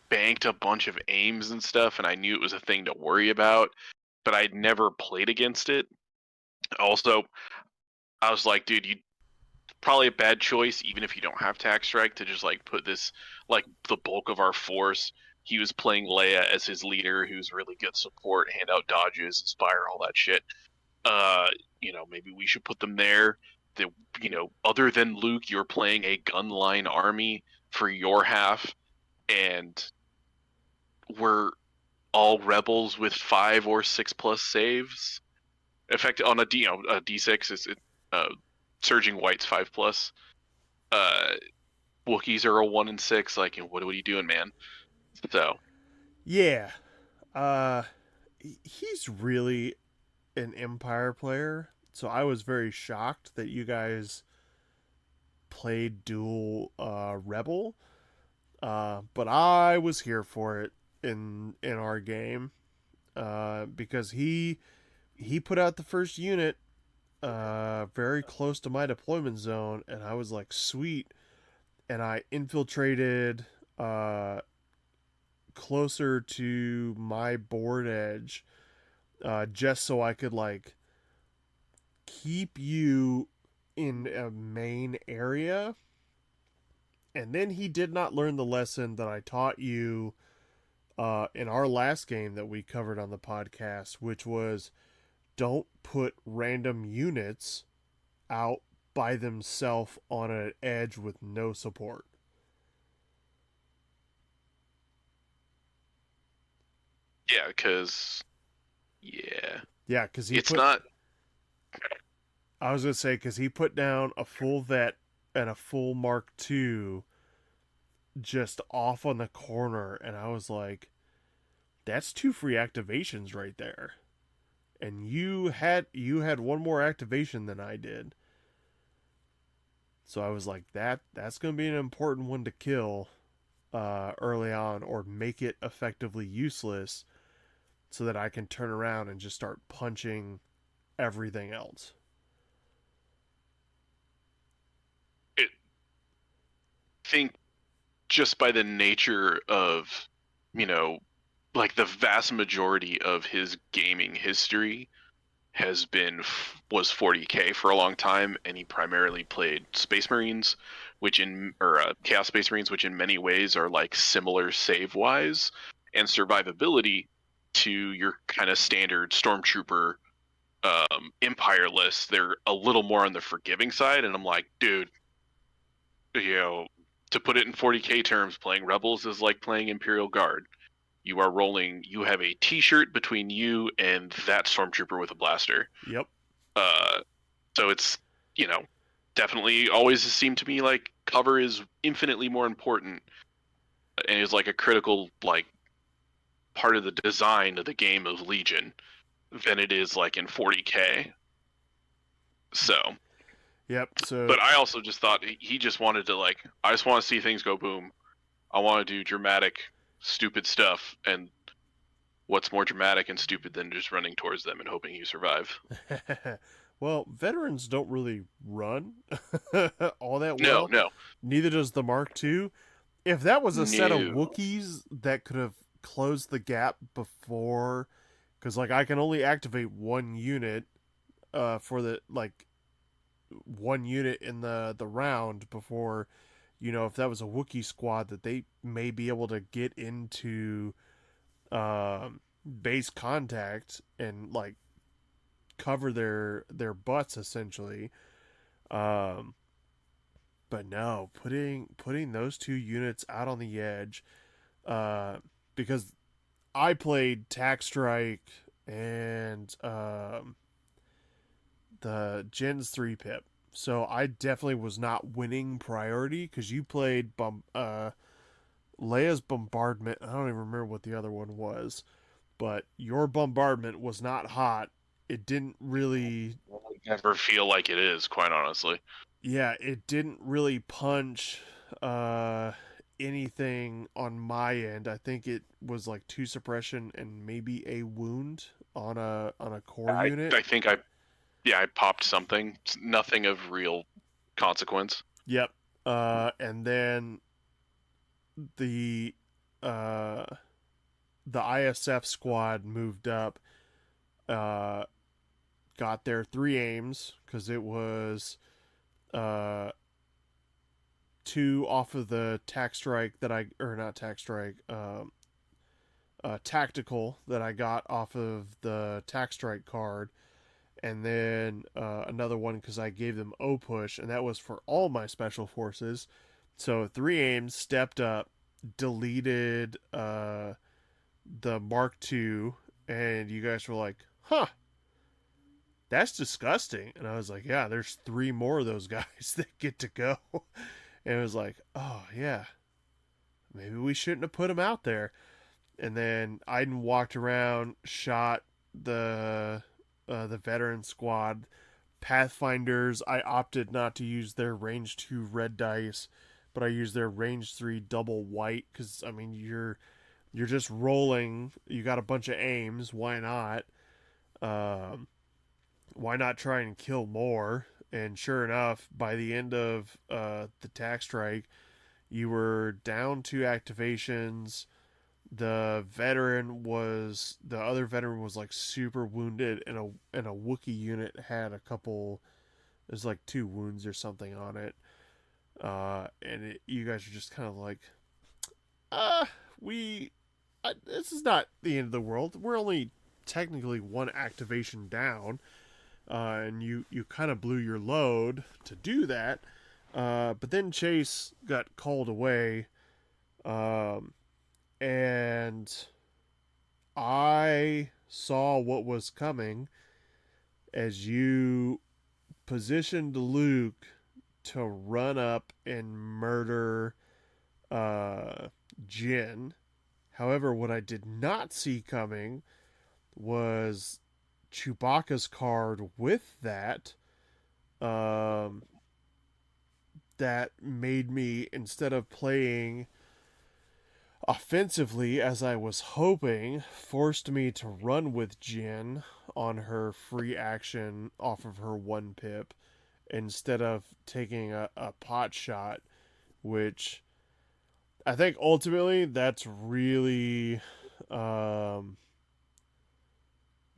banked a bunch of aims and stuff, and I knew it was a thing to worry about, but I'd never played against it. Also, I was like, dude, you probably a bad choice, even if you don't have tax strike, to just like put this like the bulk of our force. He was playing Leia as his leader, who's really good support, hand out dodges, inspire, all that shit. Uh, maybe we should put them there. The other than Luke, you're playing a gunline army for your half, and we're all rebels with 5 or 6 plus saves. Effect on a D6 is uh, surging whites 5 plus. Uh, Wookiees are a 1 and 6. Like, what are you doing, man? So Yeah, uh, he's really an Empire player. So I was very shocked that you guys played dual, Rebel. But I was here for it in our game. because he put out the first unit very close to my deployment zone, and I was like, sweet. And I infiltrated closer to my board edge just so I could like keep you in a main area. And then he did not learn the lesson that I taught you in our last game that we covered on the podcast, which was don't put random units out by themselves on an edge with no support. Yeah, because yeah, Yeah, because he it's put. not. I was gonna say because he put down a full vet and a full Mark II just off on the corner, and I was like, "That's two free activations right there." And you had one more activation than I did, so I was like, that's gonna be an important one to kill early on, or make it effectively useless, so that I can turn around and just start punching everything else. It, think just by the nature of, you know, like the vast majority of his gaming history has been was 40k for a long time, and he primarily played Space Marines, which in or Chaos Space Marines, which in many ways are like similar save wise and survivability to your kind of standard Stormtrooper Empire list. They're a little more on the forgiving side, and I'm like, dude, you know, to put it in 40k terms, playing Rebels is like playing Imperial Guard. You are rolling. You have a T-shirt between you and that Stormtrooper with a blaster. Yep. Uh, so it's, you know, definitely always seemed to me like cover is infinitely more important and is like a critical like part of the design of the game of Legion than it is like in 40k. So, Yep. So but I also just thought he just wanted to like, I just want to see things go boom. I want to do dramatic, stupid stuff, and what's more dramatic and stupid than just running towards them and hoping you survive? well, veterans don't really run all that No, well. no, Neither does the Mark II. If that was a set of no. Wookiees that could have closed the gap before, because like I can only activate one unit for the like one unit in the round before, if that was a Wookiee squad that they may be able to get into base contact and like cover their butts essentially. Um, but no, putting those two units out on the edge, because I played Tac Strike and the Gens 3 pip. So I definitely was not winning priority because you played Leia's bombardment. I don't even remember what the other one was, but your bombardment was not hot. It didn't really, I never feel like it is, quite honestly. yeah, it didn't really punch uh, anything on my end. I think it was like two suppression and maybe a wound on a core unit. I think I yeah, I popped something. It's nothing of real consequence. Yep. And then the uh, the ISF squad moved up, uh, got their three aims because it was uh, two off of the tac strike that I or not tac strike, tactical that I got off of the tac strike card, and then another one because I gave them O push, and that was for all my special forces. So three aims stepped up, deleted the Mark II, and you guys were like, "Huh, that's disgusting." And I was like, "Yeah, there's three more of those guys that get to go." And it was like, "Oh yeah, maybe we shouldn't have put them out there." And then Iden walked around, shot the veteran squad. Pathfinders, I opted not to use their range 2 red dice, but I used their range 3 double white because I mean you're just rolling. You got a bunch of aims. Why not? Um, why not try and kill more? And sure enough, by the end of the tax strike, you were down 2 activations. The other veteran was like super wounded, and a Wookiee unit had a couple. There's like 2 wounds or something on it, you guys are just kind of like, uh, we, this is not the end of the world. We're only technically 1 activation down, and you kind of blew your load to do that. But then Chase got called away, um, and I saw what was coming as you positioned Luke to run up and murder uh, Jin. However, what I did not see coming was Chewbacca's card with that. Um, that made me, instead of playing offensively as I was hoping, forced me to run with Jin on her free action off of her 1 pip instead of taking a pot shot, which I think ultimately that's um,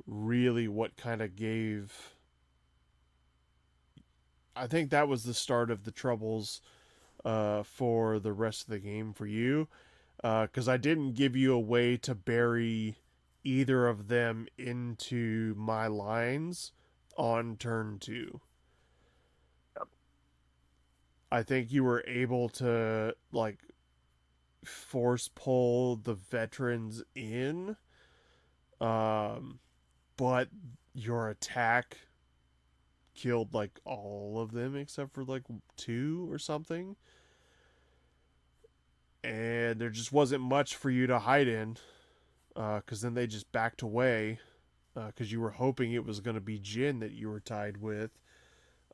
really what kind of gave. I think that was the start of the troubles for the rest of the game for you, because I didn't give you a way to bury either of them into my lines on turn 2. I think you were able to like force pull the veterans in, um, but your attack killed like all of them except for like 2 or something, and there just wasn't much for you to hide in, because then they just backed away, because you were hoping it was going to be Jin that you were tied with,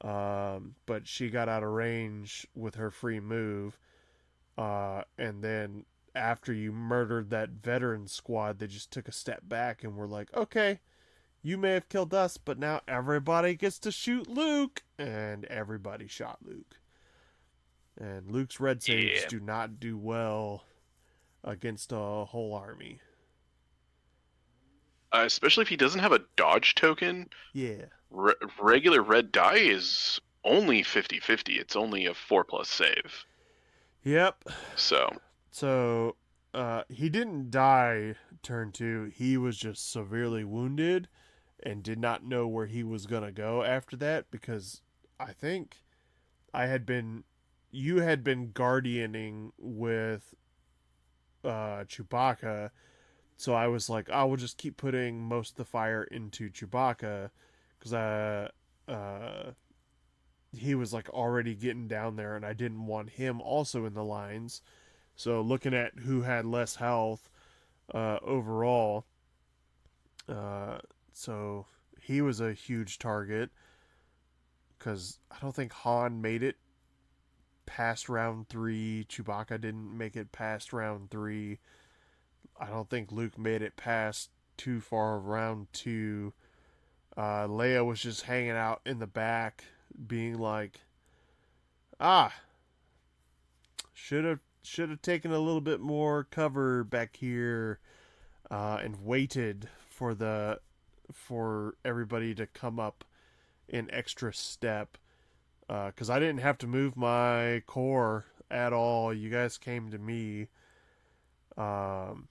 but she got out of range with her free move, and then after you murdered that veteran squad, they just took a step back and were like, okay, you may have killed us, but now everybody gets to shoot Luke. And everybody shot Luke. And Luke's red saves Yeah. do not do well against a whole army. Especially if he doesn't have a dodge token. Yeah. Regular red die is only 50-50. It's only a 4+ save. Yep. So, So he didn't die turn 2. He was just severely wounded and did not know where he was going to go after that, because I think I had been you had been guardianing with Chewbacca, so I was like, I will just keep putting most of the fire into Chewbacca, because he was like already getting down there, and I didn't want him also in the lines. So looking at who had less health overall, uh, so he was a huge target, because I don't think Han made it past round 3. Chewbacca didn't make it past round 3. I don't think Luke made it past too far of round 2. Leia was just hanging out in the back, being like, "Ah, should have taken a little bit more cover back here, and waited for everybody to come up an extra step, because I didn't have to move my core at all. You guys came to me, um,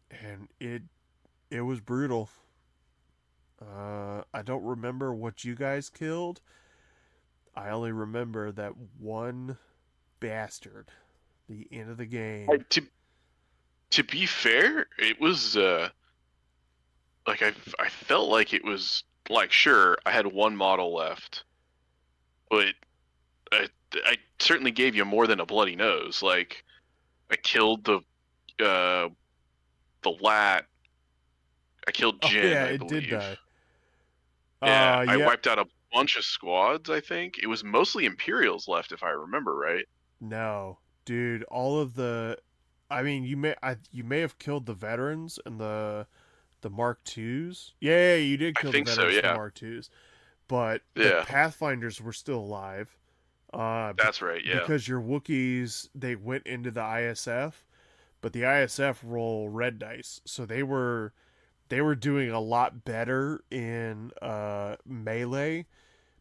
and it was brutal. I don't remember what you guys killed. I only remember that one bastard. The end of the game. to be fair, it was like I felt like it was like, sure, I had one model left, but I certainly gave you more than a bloody nose. Like, I killed uh the lat. I killed Oh Jin, yeah, I it did believe. die. Yeah, I Yeah. wiped out a bunch of squads. I think it was mostly Imperials left, if I remember right. No. dude, all of the, I mean, you may have killed the veterans and the Mark Twos. Yeah, you did I kill the think so. veterans and the Yeah. Mark Twos, but the Yeah. Pathfinders were still alive. That's right. Yeah. Because your Wookiees they went into the ISF, but the ISF roll red dice, so they were doing a lot better in melee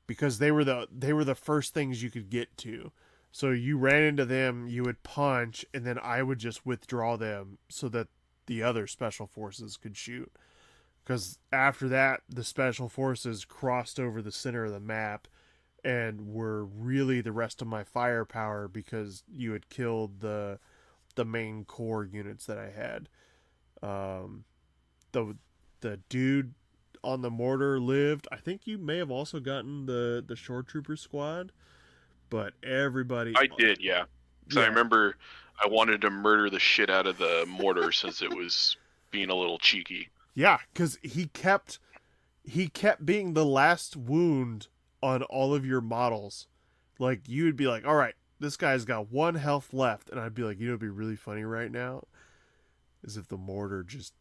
because they were the first things you could get to. So you ran into them, you would punch, and then I would just withdraw them so that the other special forces could shoot. Because after that, the special forces crossed over the center of the map and were really the rest of my firepower because you had killed the main core units that I had. Um, the the dude on the mortar lived. I think you may have also gotten the shore trooper squad, but everybody, I did. Yeah. Because I yeah, remember I wanted to murder the shit out of the mortar since it was being a little cheeky. yeah, because he kept being the last wound on all of your models. Like you would be like, all right, this guy's got 1 health left, and I'd be like, you know, it'd be really funny right now is if the mortar just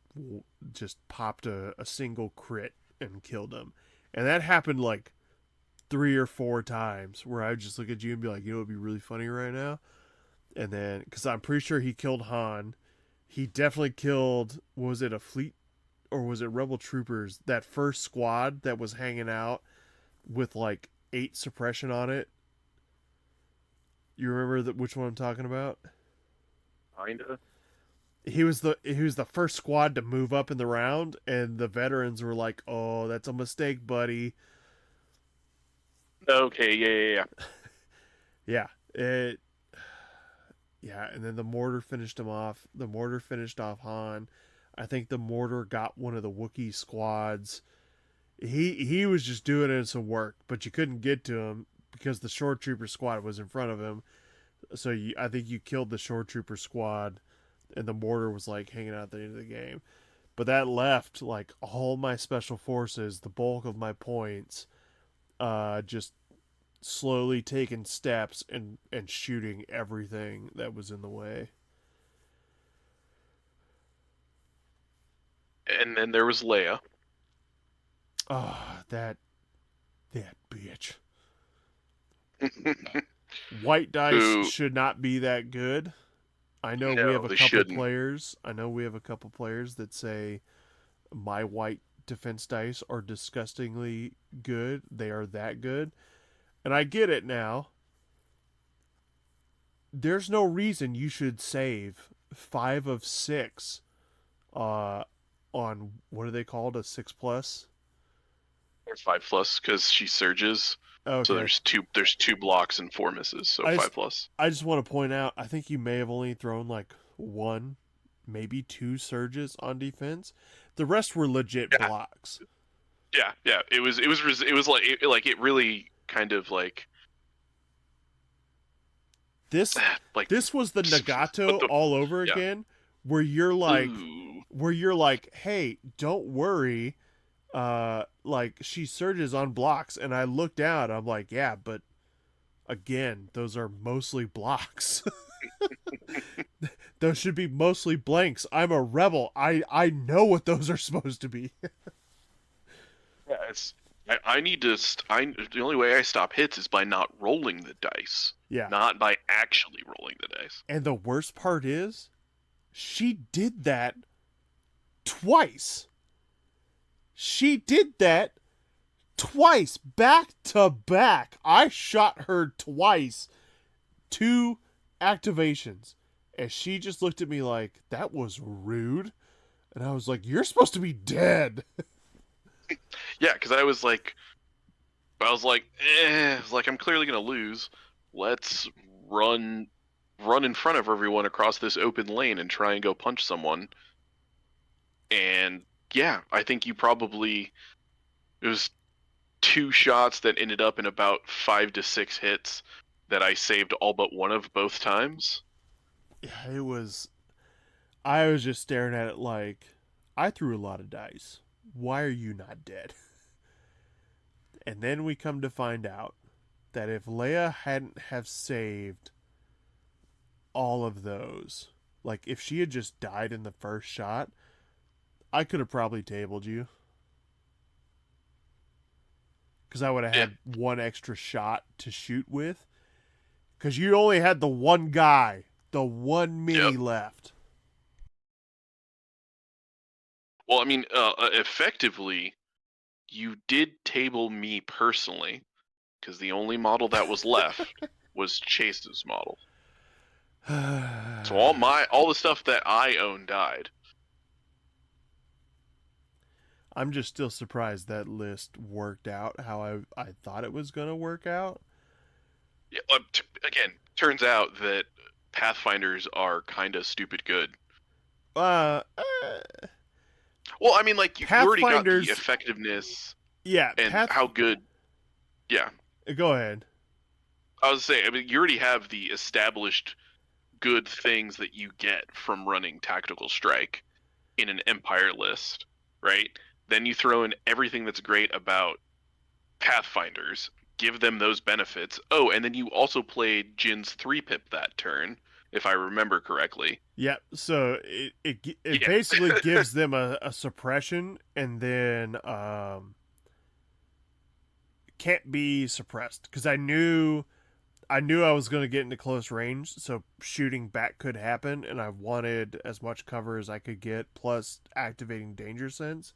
popped a single crit and killed him, and that happened like 3 or 4 times where I would just look at you and be like, you know, it'd be really funny right now, and then because I'm pretty sure he killed Han, he definitely killed. Was it a fleet or was it Rebel troopers? That first squad that was hanging out with like 8 suppression on it. You remember which one I'm talking about? Kinda. He was the first squad to move up in the round, and the veterans were like, "Oh, that's a mistake, buddy." Okay. Yeah. Yeah. Yeah. Yeah, it. Yeah, and then the mortar finished him off. The mortar finished off Han. I think the mortar got one of the Wookiee squads. He was just doing it some work, but you couldn't get to him because the shore trooper squad was in front of him. So I think you killed the shore trooper squad, and the mortar was like hanging out at the end of the game. But that left like all my special forces, the bulk of my points, just slowly taking steps and shooting everything that was in the way. And then there was Leia. Ah, that bitch. White dice Who? should not be that good. I know we have No, a they couple shouldn't. players. I know we have a couple players that say my white defense dice are disgustingly good. They are that good. And I get it now. There's no reason you should save 5 of 6 uh on what are they called? A 6+? Or 5+, because she surges. So Okay. there's two blocks and 4 misses, so I five just plus. I just want to point out I think you may have only thrown like 1, maybe 2 surges on defense. The rest were legit Yeah, blocks. yeah. It was like it really kind of This like this was the what Nagato the all over yeah. again Ooh. where you're like, "Hey, don't worry. Like she surges on blocks." And I look down, I'm like, "Yeah, but again, those are mostly blocks. Those should be mostly blanks. I'm a rebel. I know what those are supposed to be." Yeah, I need to the only way I stop hits is by not rolling the dice, Yeah. not by actually rolling the dice. And the worst part is she did that twice. She did that twice back to back. I shot her twice, 2 activations, and she just looked at me like that was rude, and I was like, "You're supposed to be dead." Yeah, because I was like, I was like, I'm clearly gonna lose. Let's run, run in front of everyone across this open lane and try and go punch someone. And yeah, I think you probably it was 2 shots that ended up in about 5 to 6 hits that I saved all but one of both times. Yeah, it was. I was just staring at it like I threw a lot of dice. Why are you not dead? And then we come to find out that if Leia hadn't have saved all of those, like if she had just died in the first shot, I could have probably tabled you because I would have Yeah. had one extra shot to shoot with. Because you only had the one guy, the one Yep. mini left. Well, I mean, effectively, you did table me personally because the only model that was left was Chase's model. So all the stuff that I own died. I'm just still surprised that list worked out how I thought it was going to work out. Yeah, again, turns out that Pathfinders are kind of stupid good. Uh, Well, I mean, like you already got the Pathfinders, effectiveness yeah, and how good. Yeah, Go ahead. I was saying. I mean, you already have the established good things that you get from running Tactical Strike in an Empire list, right? Then you throw in everything that's great about Pathfinders, give them those benefits. Oh, and then you also played Jin's 3-pip that turn, if I remember correctly. Yep. So it Yeah. basically gives them a suppression, and then can't be suppressed because I knew I was going to get into close range, so shooting back could happen, and I wanted as much cover as I could get, plus activating Danger Sense.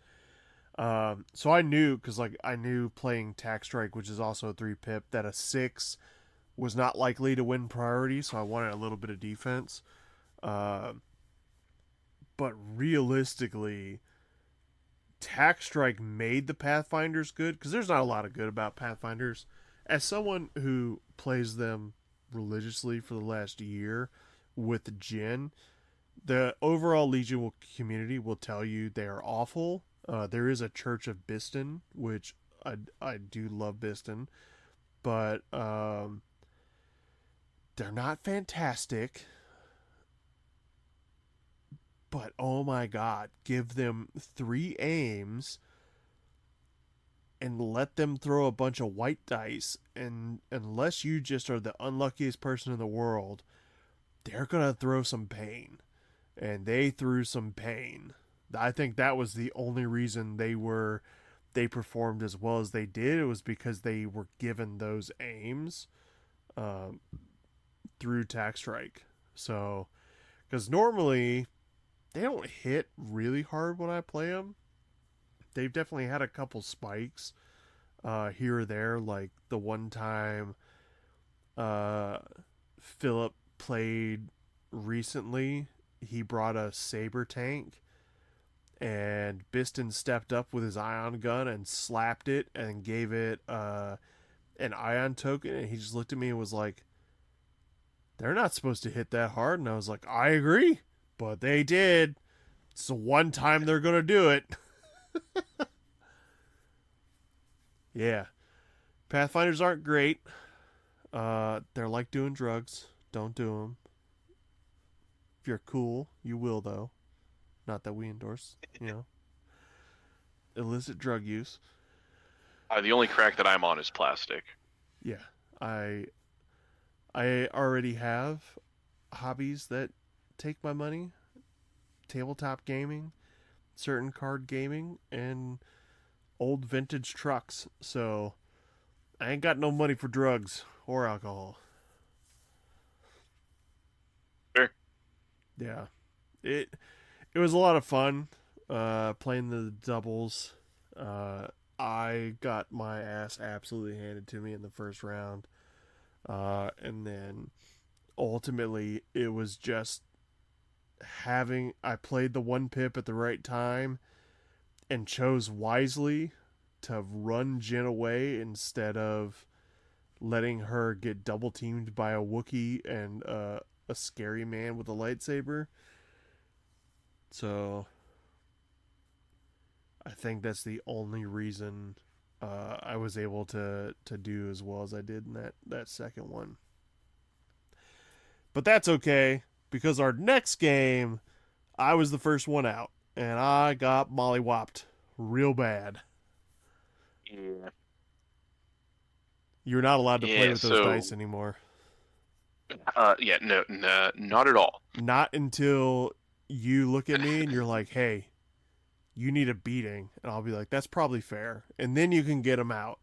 So I knew, because like I knew playing Tac Strike, which is also a 3-pip, that a 6 was not likely to win priority, so I wanted a little bit of defense. Uh, but realistically, Tac Strike made the Pathfinders good, because there's not a lot of good about Pathfinders. As someone who plays them religiously for the last year with Jin, the overall Legion community will tell you they are awful. There is a Church of Biston, which I do love Biston, but they're not fantastic. But oh my god, give them 3 aims and let them throw a bunch of white dice, and unless you just are the unluckiest person in the world, they're gonna throw some pain. And they threw some pain. I think that was the only reason they performed as well as they did. It was because they were given those aims um, through Tac Strike. So, because normally they don't hit really hard when I play them. They've definitely had a couple spikes here or there, like the one time Philip played recently. He brought a saber tank, and Biston stepped up with his ion gun and slapped it and gave it an ion token, and he just looked at me and was like, they're not supposed to hit that hard. And I was like, I agree, but they did. It's the one time they're gonna do it. Yeah, Pathfinders aren't great. They're like doing drugs. Don't do them. If you're cool, you will though. Not that we endorse, illicit drug use. The only crack that I'm on is plastic. Yeah, I I already have hobbies that take my money: tabletop gaming, certain card gaming, and old vintage trucks. So I ain't got no money for drugs or alcohol. Sure. Yeah, it it was a lot of fun playing the doubles. I got my ass absolutely handed to me in the first round, and then ultimately it was just having I played the 1-pip at the right time and chose wisely to run Jin away instead of letting her get double teamed by a Wookiee and a scary man with a lightsaber. So I think that's the only reason I was able to do as well as I did in that second one. But that's okay, because our next game, I was the first one out, and I got mollywopped real bad. Yeah. You're not allowed to play Yeah. with those So dice anymore. Yeah, no, no, not at all. Not until you look at me and you're like, "Hey, you need a beating," and I'll be like, "That's probably fair," and then you can get them out.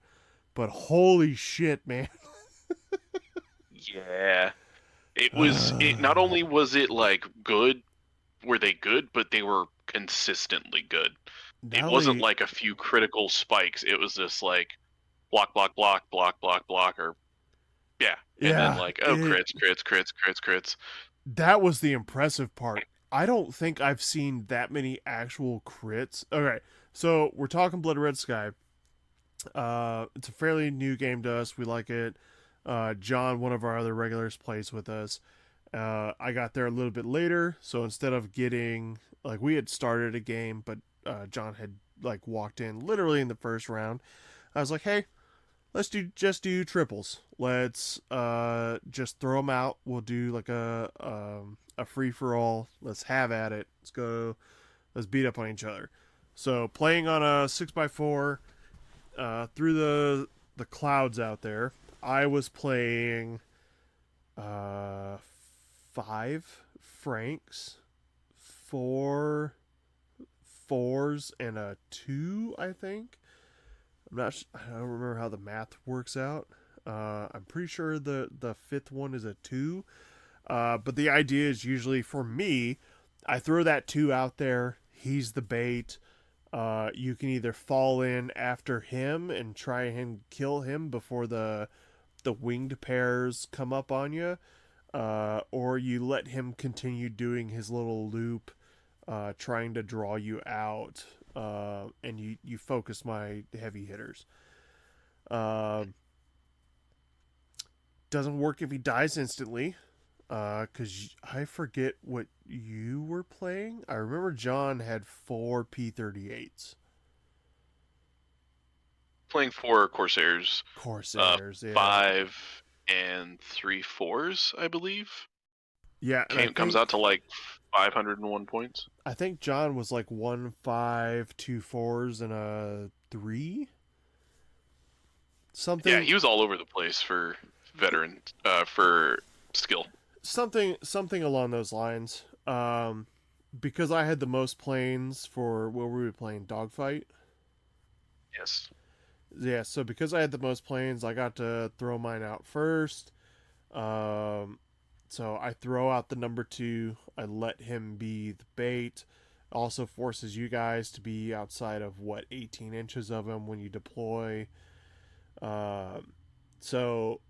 But holy shit, man! Yeah, it was. It not only was it like good, were they good, but they were consistently good. It Not wasn't only like a few critical spikes. It was just like block, block, block, block, block, block, or yeah, and then yeah, like oh crits, crits, crits, crits, crits. that was the impressive part. I don't think I've seen that many actual crits. Okay, so we're talking Blood Red Sky. It's a fairly new game to us. We like it. John, one of our other regulars, plays with us. I got there a little bit later, so instead of getting like we had started a game, but John had like walked in literally in the first round. I was like, hey, let's do triples. Let's just throw them out. We'll do like a free for all. Let's have at it. Let's go. Let's beat up on each other. So playing on a 6x4 through the clouds out there, I was playing 5 franks, 4 4s, and a 2. I think. I'm not. I don't remember how the math works out. I'm pretty sure the fifth one is a 2. But the idea is usually for me, I throw that 2 out there. He's the bait. You can either fall in after him and try and kill him before the winged pairs come up on you, or you let him continue doing his little loop, trying to draw you out, and you focus my heavy hitters. Doesn't work if he dies instantly, because I forget what you were playing. I remember John had 4 P38s. Playing 4 Corsairs, Corsairs, yeah. 5 and 3/4, I believe. Yeah, and Comes out to like 501 points. I think John was like 1 5 2 4s and a 3 Yeah, something he was all over the place for veteran, for skill. something along those lines. Because I had the most planes for what were we playing, Dogfight. Yes. Yeah, so because I had the most planes, I got to throw mine out first. Um, so I throw out the number 2. I let him be the bait. Also forces you guys to be outside of 18 inches of him when you deploy. Um, so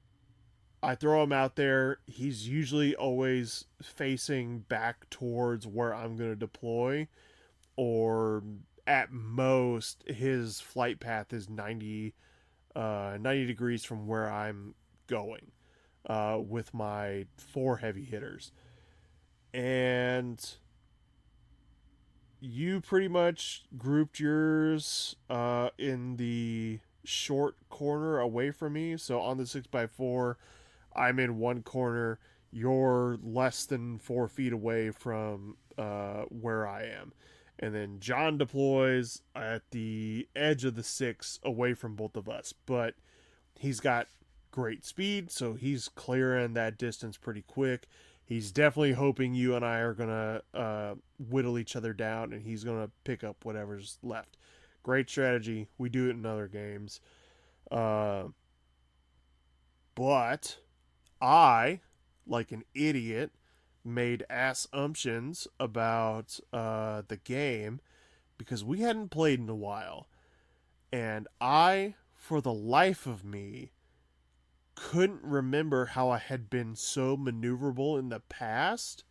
I throw him out there. He's usually always facing back towards where I'm going to deploy, or at most his flight path is 90 degrees from where I'm going, with my 4 heavy hitters. And you pretty much grouped yours in the short corner away from me. So on the 6x4, I'm in one corner. You're less than 4 feet away from where I am. And then John deploys at the edge of the 6 away from both of us. But he's got great speed, so he's clearing that distance pretty quick. He's definitely hoping you and I are going to whittle each other down, and he's going to pick up whatever's left. Great strategy. We do it in other games. But I, like an idiot, made ass-umptions about the game because we hadn't played in a while. And I, for the life of me, couldn't remember how I had been so maneuverable in the past,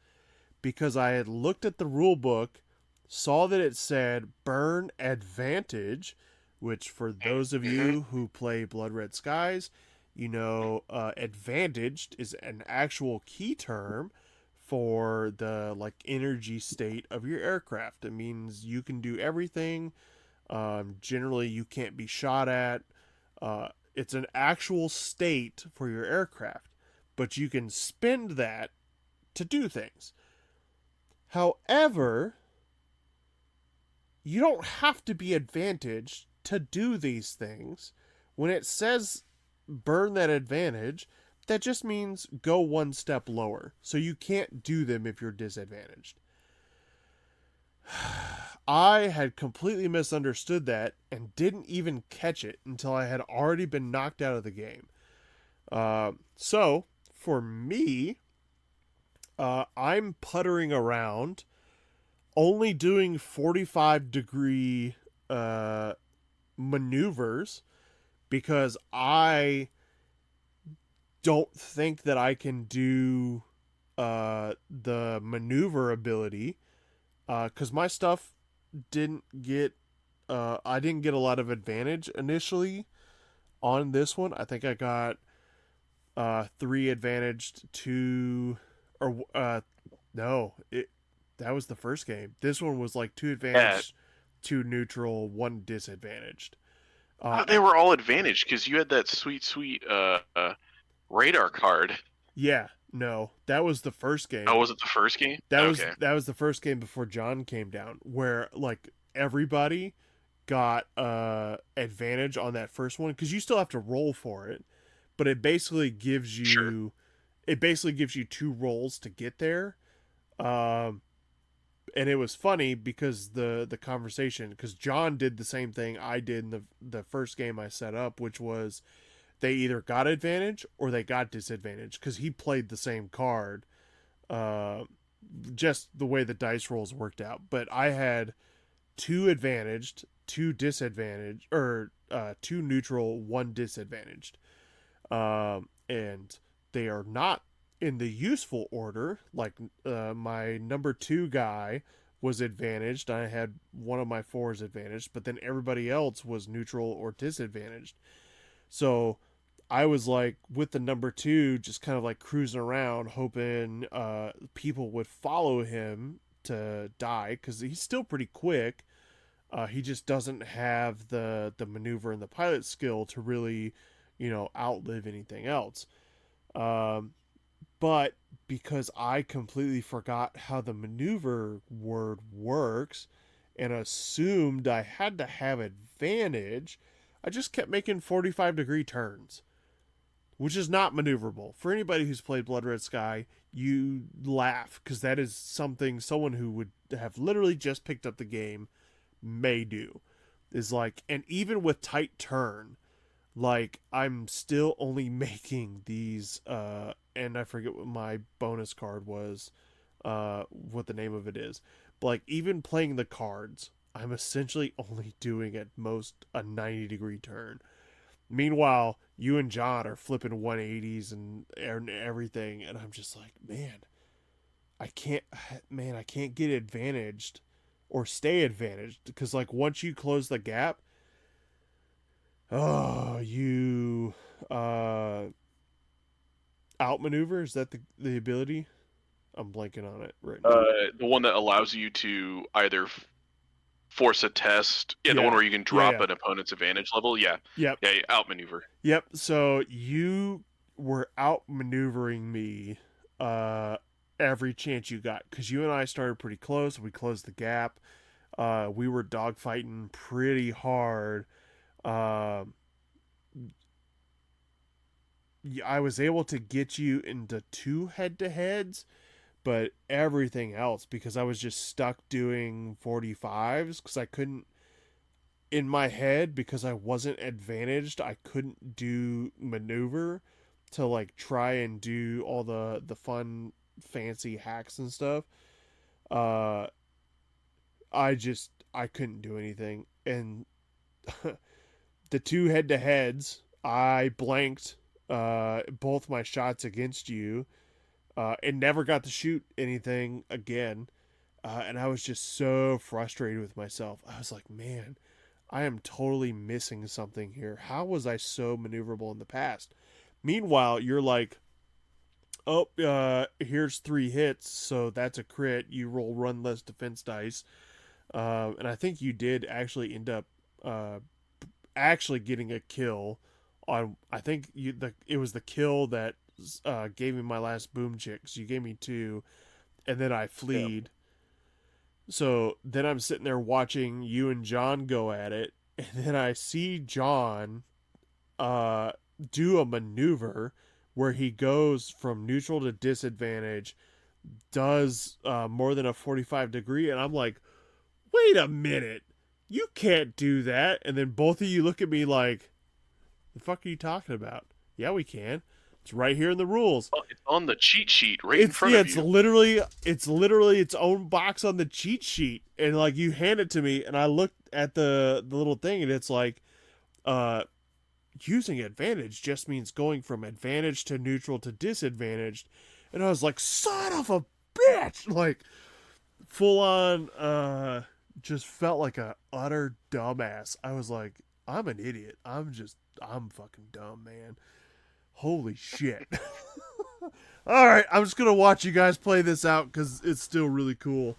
because I had looked at the rule book, saw that it said burn advantage, which for those of you who play Blood Red Skies, advantaged is an actual key term for the like energy state of your aircraft. It means you can do everything. Generally, you can't be shot at. It's an actual state for your aircraft, but you can spend that to do things. However, you don't have to be advantaged to do these things. When it says burn that advantage, that just means go one step lower. So you can't do them if you're disadvantaged. I had completely misunderstood that and didn't even catch it until I had already been knocked out of the game. So for me, I'm puttering around, only doing 45-degree maneuvers because I don't think that I can do the maneuver ability because my stuff didn't get I didn't get a lot of advantage initially on this one. I think I got 3 advantaged, 2 or no, it that was the first game. This one was like 2 Yeah, advantaged, 2 neutral, 1 disadvantaged. they were all advantaged because you had that sweet radar card. Yeah, no, that was the first Oh, game. was it the first game? That was Okay, that was the first game before John came down, where like everybody got advantage on that first one because you still have to roll for it, but sure. it basically gives you 2 rolls to get there. Um, and it was funny because the conversation, because John did the same thing I did in the first game I set up, which was they either got advantage or they got disadvantage because he played the same card. Uh, just the way the dice rolls worked out. But I had 2 advantaged, 2 disadvantaged, or 2 neutral, 1 disadvantaged. And they are not in the useful order. Like my number 2 guy was advantaged. I had one of my 4s advantaged, but then everybody else was neutral or disadvantaged. So I was like with the number 2, just kind of like cruising around, hoping people would follow him to die because he's still pretty quick. He just doesn't have the maneuver and the pilot skill to really, outlive anything else. Um, but because I completely forgot how the maneuver word works and assumed I had to have advantage, I just kept making 45-degree turns, which is not maneuverable. For anybody who's played Blood Red Sky, you laugh because that is something someone who would have literally just picked up the game may do. Is like, and even with tight turn, like I'm still only making these and I forget what my bonus card was, what the name of it is. But like even playing the cards, I'm essentially only doing at most a 90-degree turn. Meanwhile, you and John are flipping 180s and everything, and I'm just like, I can't, I can't get advantaged or stay advantaged because like once you close the gap, oh, you outmaneuver. Is that the ability? I'm blanking on it right now. The one that allows you to either force a test. Yeah, the one Yeah, where you can yeah, drop yeah. an opponent's advantage level. Yeah, Yep, yeah, outmaneuver. yep. So you were outmaneuvering me uh, every chance you got because you and I started pretty close. We closed the gap. We were dogfighting pretty hard. Um, I was able to get you into 2 head-to-heads, but everything else because I was just stuck doing 45s because I couldn't in my head because I wasn't advantaged. I couldn't do maneuver to like try and do all the fun fancy hacks and stuff. Uh, I couldn't do anything, and the 2 head-to-heads I blanked both my shots against you and never got to shoot anything again. And I was just so frustrated with myself. I was like, man, I am totally missing something here. How was I so maneuverable in the past? Meanwhile, you're like, oh, here's 3 hits, so that's a crit. You roll run less defense dice. And I think you did actually end up uh, actually getting a kill on. I think it was the kill that gave me my last boom chick. So you gave me 2, and then I Yeah. fleed. So then I'm sitting there watching you and John go at it, and then I see John uh, do a maneuver where he goes from neutral to disadvantage, does more than a 45 degree, and I'm like, wait a minute, you can't do that. And then both of you look at me like, the fuck are you talking about? Yeah, we can. It's right here in the rules. Oh, it's on the cheat sheet right in front Yeah, of you. it's literally its own box on the cheat sheet, and like you hand it to me, and I looked at the little thing, and it's like, using advantage just means going from advantage to neutral to disadvantaged, and I was like, son of a bitch, like full on, just felt like a utter dumbass. I was like, I'm an idiot. I'm fucking dumb, man. Holy shit. All right, I'm just gonna watch you guys play this out because it's still really cool.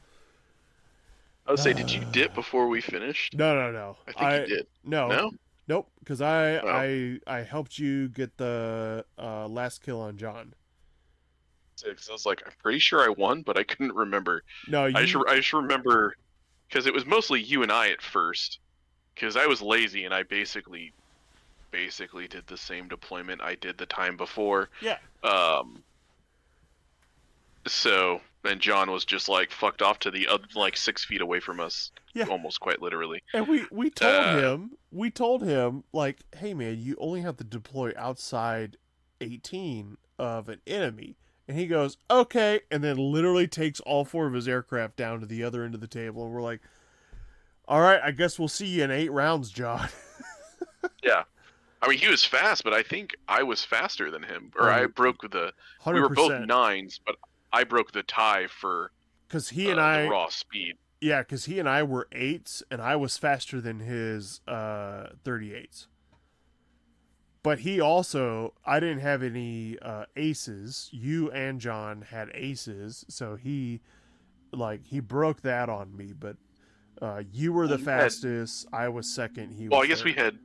I would say, did you dip before we finished? No. I think you did. No, No? nope. Because Oh. I helped you get the last kill on John. Because I was like, I'm pretty sure I won, but I couldn't remember. No, I just remember because it was mostly you and I at first. Because I was lazy and I basically did the same deployment I did the time before. Yeah. So then John was just like fucked off to the other, like 6 feet away from us. Yeah. Almost quite literally. And we told him like, hey man, you only have to deploy outside 18 of an enemy. And he goes, okay, and then literally takes all 4 of his aircraft down to the other end of the table, and we're like, all right, I guess we'll see you in 8 rounds, John. Yeah. I mean, he was fast, but I think I was faster than him. Or I broke 100%. we were both 9s, but I broke the tie for because he the raw speed. Yeah, because he and I were 8s, and I was faster than his 38s. But he also, I didn't have any aces. You and John had aces, so he broke that on me. But you were the fastest. I was second. Well, I guess we had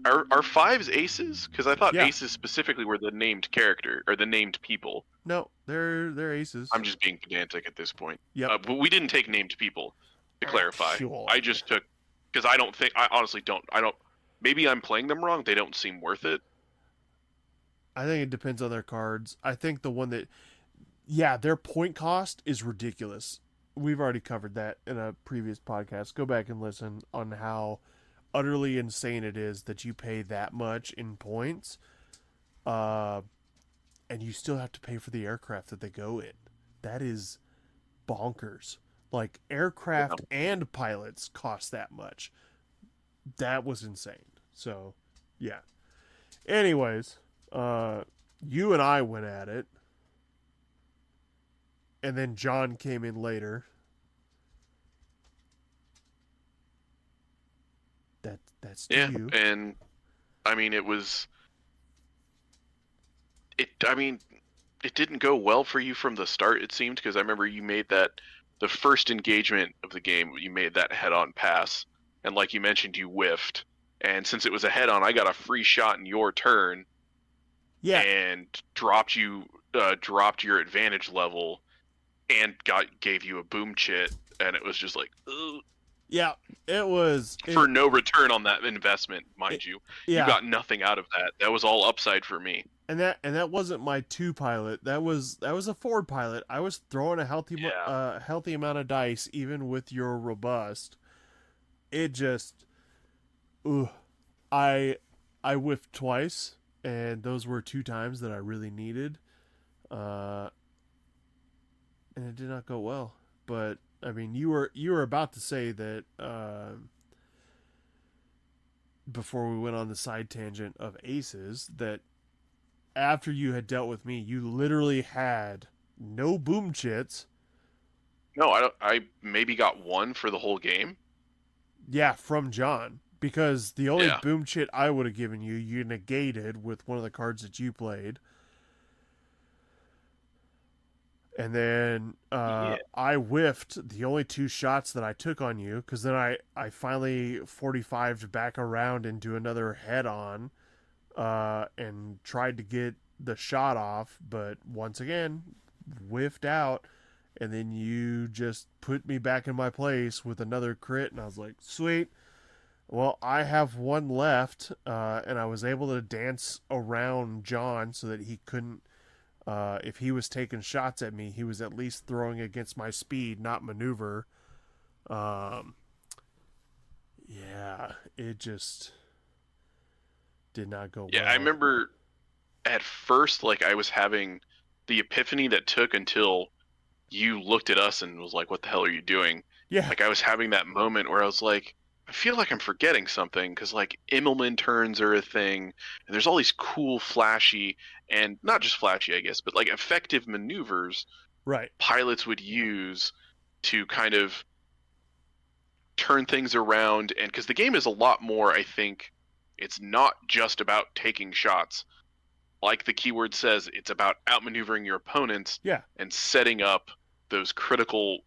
are 5s aces? Because I thought aces specifically were the named character or the named people. No, they're aces. I'm just being pedantic at this point. Yeah, but we didn't take named people. To clarify, sure. I just took because I honestly don't. Maybe I'm playing them wrong. They don't seem worth it. I think it depends on their cards. I think the one that, yeah, their point cost is ridiculous. We've already covered that in a previous podcast. Go back and listen on how utterly insane it is that you pay that much in points, and you still have to pay for the aircraft that they go in. That is bonkers. Like, aircraft and pilots cost that much. That was insane. So, yeah. Anyways, you and I went at it. And then John came in later. That's to you. And I mean it didn't go well for you from the start, it seemed, because I remember you made that the first engagement of the game, you made that head-on pass, and like you mentioned, you whiffed. And since it was a head-on, I got a free shot in your turn. Yeah. And dropped your advantage level, and gave you a boom chit, and it was just like, ugh. Yeah, it was for no return on that investment, mind you. Yeah. You got nothing out of that. That was all upside for me. And that wasn't my 2 pilot. That was a Ford pilot. I was throwing a healthy amount of dice, even with your robust. It just, I whiffed twice, and those were 2 times that I really needed, and it did not go well. But I mean, you were about to say that before we went on the side tangent of aces, that after you had dealt with me, you literally had no boom chits. No, I maybe got 1 for the whole game. Yeah, from John, because the only boom chit I would have given you, you negated with one of the cards that you played. And then I whiffed the only 2 shots that I took on you, because then I finally 45'd back around into another head-on and tried to get the shot off, but once again, whiffed out. And then you just put me back in my place with another crit, and I was like, sweet. Well, I have one left, and I was able to dance around John so that he couldn't. If he was taking shots at me, he was at least throwing against my speed, not maneuver. Um, yeah, it just did not go Yeah, I well. remember at first, like I was having the epiphany that took until you looked at us and was like, "What the hell are you doing?" Yeah, Like I was having that moment where I was like, I feel like I'm forgetting something because like Immelman turns are a thing, and there's all these cool, flashy, and not just flashy, I guess, but like effective maneuvers right. pilots would use to kind of turn things around. And because the game is a lot more, I think it's not just about taking shots. Like the keyword says, it's about outmaneuvering your opponents Yeah, and setting up those critical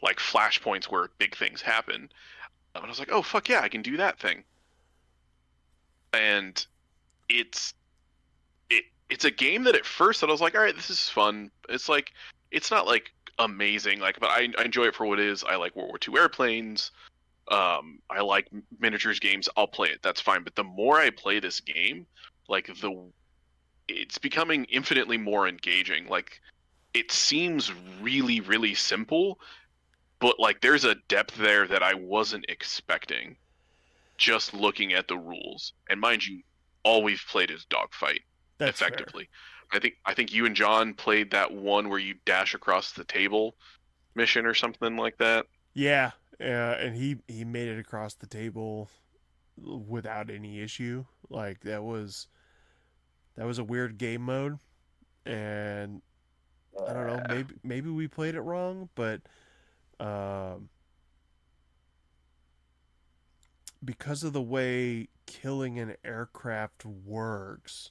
like flashpoints where big things happen. And I was like, oh fuck yeah, I can do that thing. And it's it's a game that at first I was like, all right, this is fun. It's like it's not like amazing, like, but I enjoy it for what it is. I like World War II airplanes. I like miniatures games. I'll play it. That's fine. But the more I play this game, like it's becoming infinitely more engaging. Like it seems really, really simple, but like there's a depth there that I wasn't expecting just looking at the rules. And mind you, all we've played is dogfight that's fair. effectively. I think you and John played that one where you dash across the table mission or something like that. Yeah, and he made it across the table without any issue. Like that was a weird game mode, and I don't know. Maybe we played it wrong, but um, because of the way killing an aircraft works,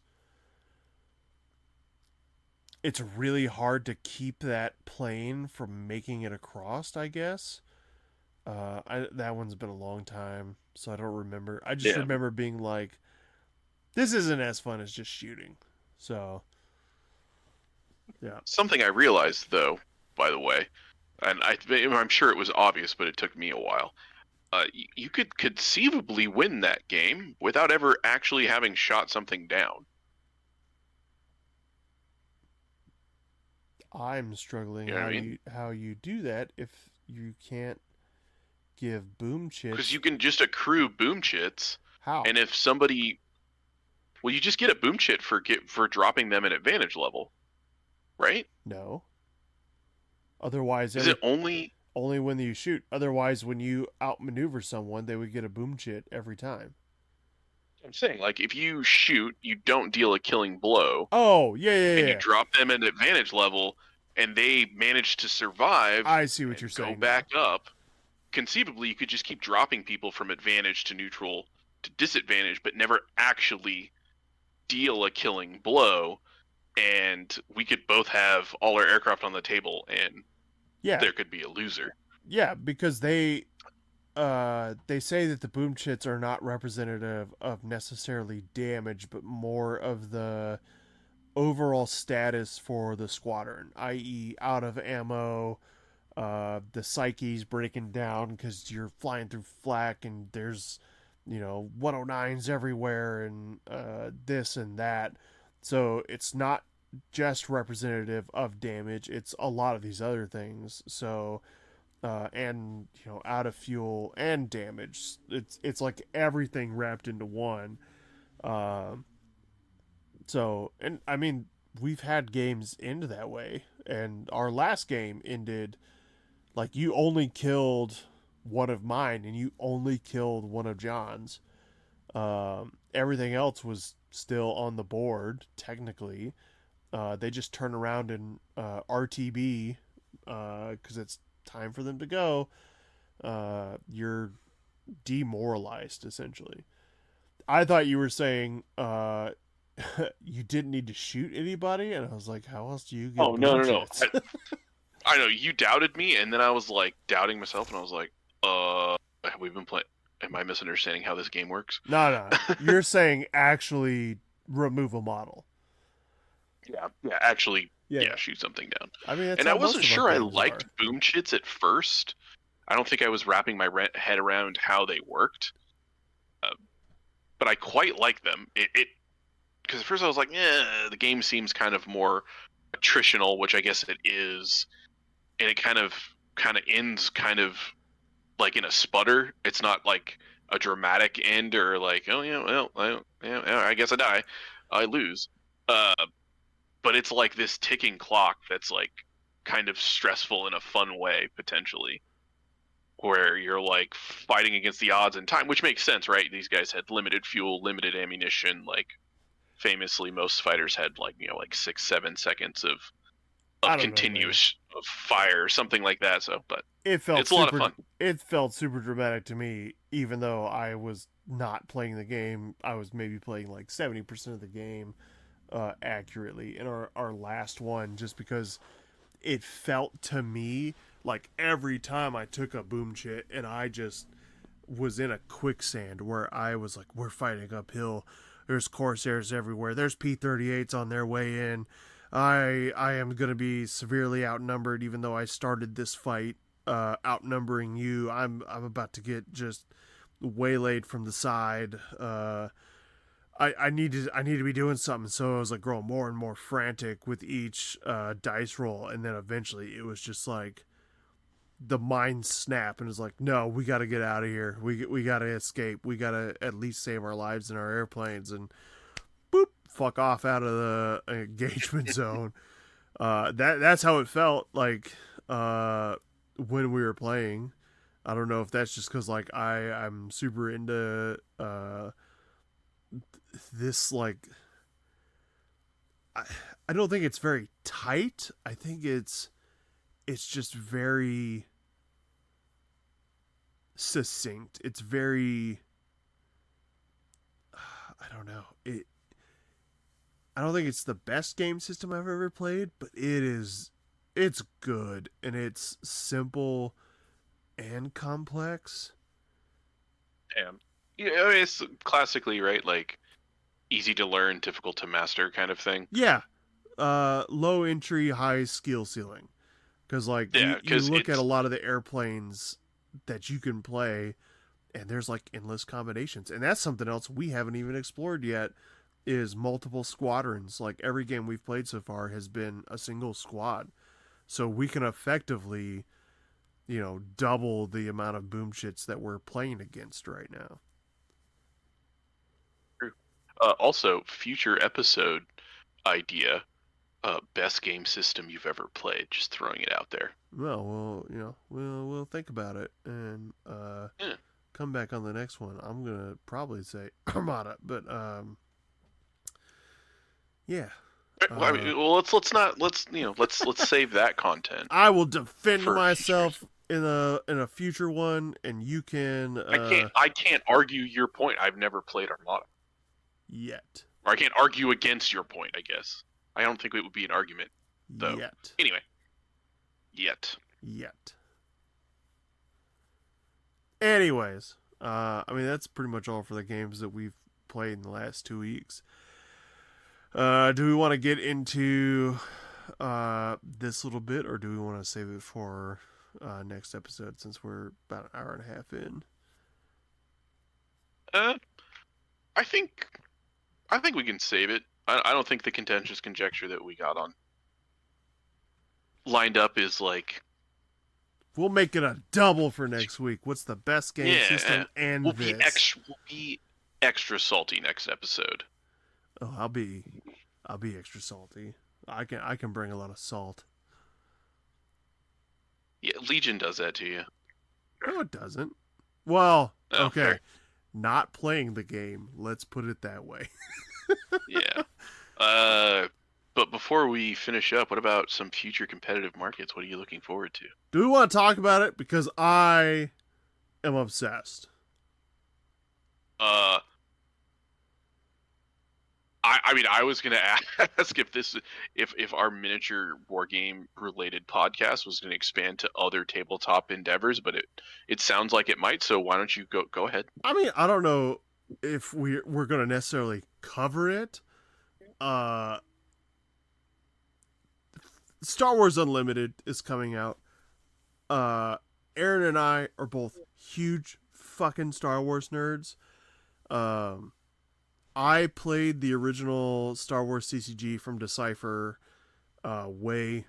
it's really hard to keep that plane from making it across. I guess. That one's been a long time, so I don't remember. I just Yeah. remember being like, "This isn't as fun as just shooting." So yeah, Something I realized though, by the way, and I'm sure it was obvious, but it took me a while. You could conceivably win that game without ever actually having shot something down. I'm struggling You know what I mean? how you do that if you can't give boom Because chits. you can just accrue boom chits, How? and if somebody, well, you just get a boom chit for dropping them at advantage level, right? No. Otherwise, Is it only? only when you shoot. Otherwise, when you outmaneuver someone, they would get a boom chit every time. I'm saying like if you shoot, you don't deal a killing blow, Oh yeah yeah and you yeah. drop them at advantage level, and they manage to survive I see what you're and go saying now. back up. Conceivably, you could just keep dropping people from advantage to neutral to disadvantage, but never actually deal a killing blow. And we could both have all our aircraft on the table, and Yeah there could be a loser. yeah because they say that the boom chits are not representative of necessarily damage, but more of the overall status for the squadron, i.e., out of ammo, the psyche's breaking down because you're flying through flak and there's 109s everywhere and this and that. So it's not just representative of damage; it's a lot of these other things. So and out of fuel and damage, it's like everything wrapped into one. Um, so, and I mean, we've had games end that way, and our last game ended like you only killed one of mine and you only killed one of John's. Everything else was still on the board technically. They just turn around and RTB because it's time for them to go. You're demoralized essentially. I thought you were saying you didn't need to shoot anybody, and I was like, how else do you get Oh no, boom no, no! chits? I know you doubted me, and then I was like doubting myself, and I was like, have we been playing? Am I misunderstanding how this game works? No, no, you're saying actually remove a model. Yeah, yeah, actually, Yeah, yeah, yeah. shoot something down. I mean, that's And I how most wasn't of our sure I games liked are. boom chits at first I don't think I was wrapping my head around how they worked, uh, but I quite like them. It because at first I was like, the game seems kind of more attritional, which I guess it is, and it kind of ends kind of like in a sputter. It's not like a dramatic end or like, oh yeah, well, I guess I die, I lose. But it's like this ticking clock that's like kind of stressful in a fun way potentially, where you're like fighting against the odds and time, which makes sense, right? These guys had limited fuel, limited ammunition. Like famously, most fighters had like like 6-7 seconds I of don't know, man. continuous of fire or something like that. So, but It felt it's a lot of super. fun. It felt super dramatic to me, even though I was not playing the game. I was maybe playing like 70% of the game accurately in our last one, just because it felt to me like every time I took a boom chit and I just was in a quicksand where I was like, we're fighting uphill. There's Corsairs everywhere. There's P-38s on their way in. I am going to be severely outnumbered, even though I started this fight outnumbering you. I'm about to get just waylaid from the side. I need to be doing something. So I was like growing more and more frantic with each dice roll, and then eventually it was just like the mind snap and it's like, no, we got to get out of here. We got to escape. We got to at least save our lives in our airplanes and boop, fuck off out of the engagement zone. That's how it felt like when we were playing. I don't know if that's just because like I'm super into this like I, I don't think it's very tight. I think it's just very succinct. It's very I don't know. I don't think it's the best game system I've ever played, but it's good and it's simple and complex. And I mean, it's classically right, like easy to learn, difficult to master kind of thing. Yeah. Low entry, high skill ceiling. Because like Yeah, you because look at a it's lot of the airplanes that you can play, and there's like endless combinations, and that's something else we haven't even explored yet. Is multiple squadrons. Like every game we've played so far has been a single squad, so we can effectively, double the amount of boom shits that we're playing against right now. true. Also, future episode idea: best game system you've ever played. Just throwing it out there. Well, we'll think about it and Yeah. come back on the next one. I'm gonna probably say Armada, but yeah. Well, I mean, well, let's save that content I will defend for myself futures. in a future one, and you can I can't argue your point. I've never played Armada, yet or I can't argue against your point. I guess I don't think it would be an argument though. yet Anyway, yet. yet. Anyways, I mean that's pretty much all for the games that we've played in the last 2 weeks. Do we want to get into this little bit, or do we want to save it for next episode since we're about an hour and a half in? Uh, I think I think we can save it. I don't think the contentious conjecture that we got on lined up is like, We'll make it a double for next week. What's the best game yeah, system and we'll be extra salty next episode. Oh, I'll be extra salty. I can bring a lot of salt. Yeah, Legion does that to you. No, it doesn't. Well, Oh, okay. fair. Not playing the game. Let's put it that way. Yeah. But before we finish up, what about some future competitive markets? What are you looking forward to? Do we want to talk about it? Because I am obsessed. Uh, I mean, I was gonna ask if our miniature war game related podcast was gonna expand to other tabletop endeavors, but it sounds like it might. So why don't you go ahead? I mean, I don't know if we're going to necessarily cover it. Star Wars Unlimited is coming out. Aaron and I are both huge fucking Star Wars nerds. Um, I played the original Star Wars CCG from Decipher way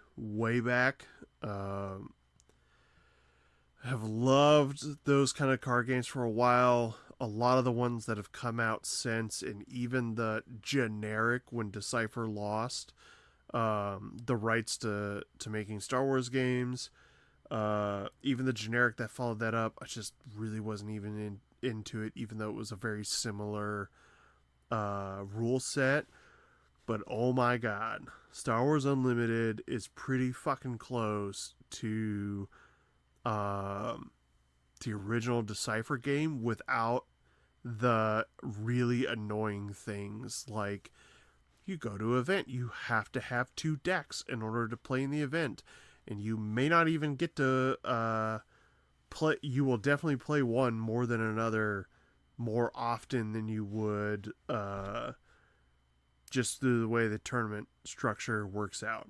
back. Um, have loved those kind of card games for a while. A lot of the ones that have come out since, and even the generic when Decipher lost the rights to making Star Wars games. Even the generic that followed that up, I just really wasn't even into it, even though it was a very similar rule set. But oh my god, Star Wars Unlimited is pretty fucking close to the original Decipher game without the really annoying things like you go to an event, you have to have 2 decks in order to play in the event, and you may not even get to play. You will definitely play one more than another more often than you would just through the way the tournament structure works out.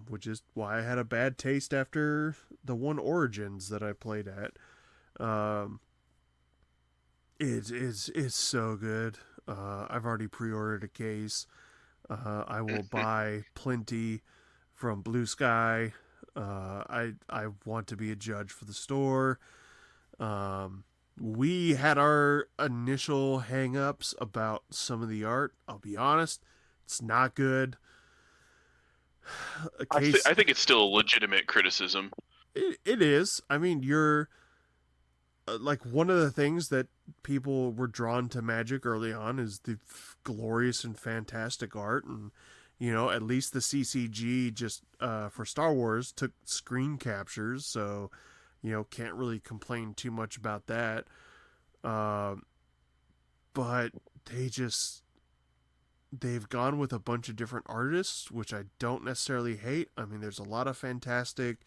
Which is why I had a bad taste after the one Origins that I played at. Um, it is so good. I've already pre-ordered a case. I will buy plenty from Blue Sky. I want to be a judge for the store. We had our initial hang-ups about some of the art. I'll be honest, it's not good. A case, I think it's still a legitimate criticism. it is. I mean, you're like one of the things that people were drawn to Magic early on is the glorious and fantastic art, and at least the CCG just for Star Wars took screen captures, so can't really complain too much about that. Uh, but they've gone with a bunch of different artists, which I don't necessarily hate. I mean, there's a lot of fantastic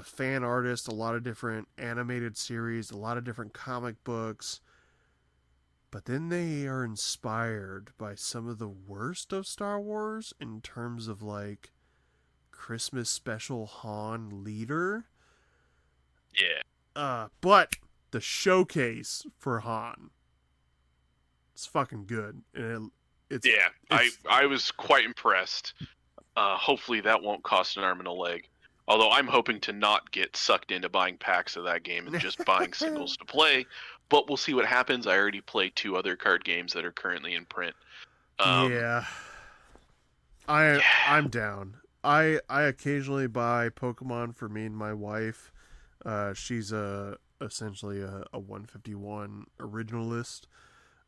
fan artists, a lot of different animated series, a lot of different comic books. But then they are inspired by some of the worst of Star Wars in terms of like Christmas special Han leader. Yeah. But the showcase for Han, it's fucking good, and I was quite impressed. Hopefully that won't cost an arm and a leg. Although I'm hoping to not get sucked into buying packs of that game and just buying singles to play. But we'll see what happens. I already played 2 other card games that are currently in print. Yeah, I'm down. I occasionally buy Pokemon for me and my wife. She's essentially a 151 originalist.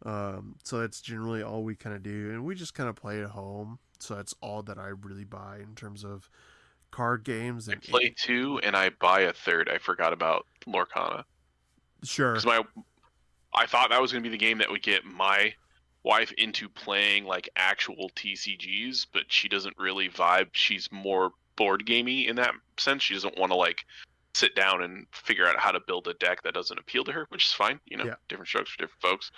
So that's generally all we kind of do, and we just kind of play at home. So that's all that I really buy in terms of card games. I play 2 and I buy a 3rd. I forgot about Lorcana. Sure. Because I thought that was going to be the game that would get my wife into playing like actual TCGs, but she doesn't really vibe. She's more board gamey in that sense. She doesn't want to like sit down and figure out how to build a deck that doesn't appeal to her, which is fine. Yeah. Different strokes for different folks.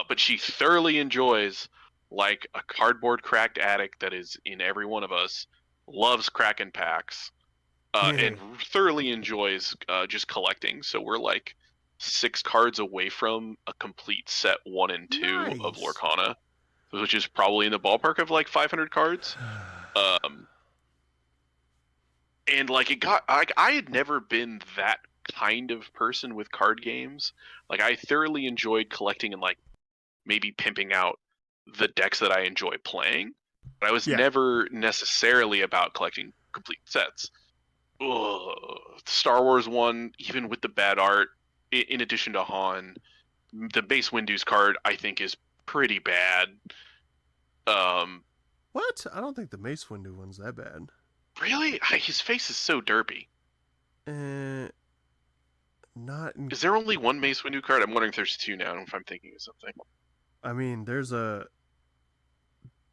But she thoroughly enjoys like a cardboard cracked addict that is in every one of us. Loves cracking packs. And thoroughly enjoys just collecting. So we're like 6 cards away from a complete set 1 and 2 of Nice. Lorcana, which is probably in the ballpark of like 500 cards. And like I had never been that kind of person with card games. Like I thoroughly enjoyed collecting and like maybe pimping out the decks that I enjoy playing, but I was never necessarily about collecting complete sets. Ugh. Star Wars one, even with the bad art, in addition to Han, the base Windu's card I think is pretty bad. What? I don't think the Mace Windu one's that bad. Really? His face is so derpy. Not. Is there only one Mace Windu card? I'm wondering if there's 2 now. If I'm thinking of something. I mean, there's a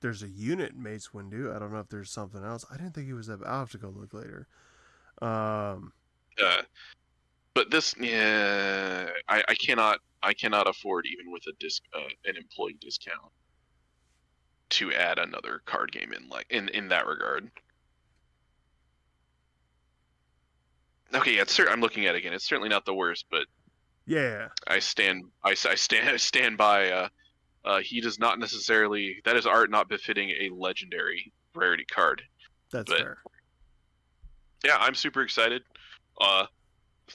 unit Mace Windu. I don't know if there's something else. I didn't think he was that. I'll have to go look later. But this, I cannot afford even with an employee discount to add another card game in that regard. Okay, yeah, I'm looking at it again. It's certainly not the worst, but Yeah, I stand by. He does not necessarily. That is art not befitting a legendary rarity card. that's But fair. yeah, I'm super excited. Uh,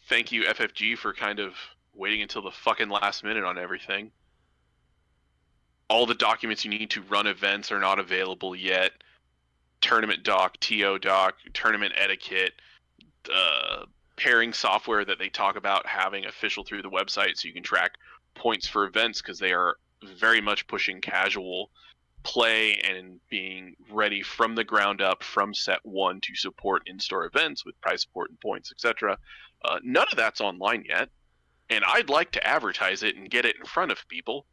Thank you FFG for kind of waiting until the fucking last minute on everything. All the documents you need to run events are not available yet. Tournament doc, TO doc, tournament etiquette, uh, pairing software that they talk about having official through the website so you can track points for events because they are very much pushing casual play and being ready from the ground up from set one to support in-store events with prize support and points, etc. None of that's online yet, and I'd like to advertise it and get it in front of people,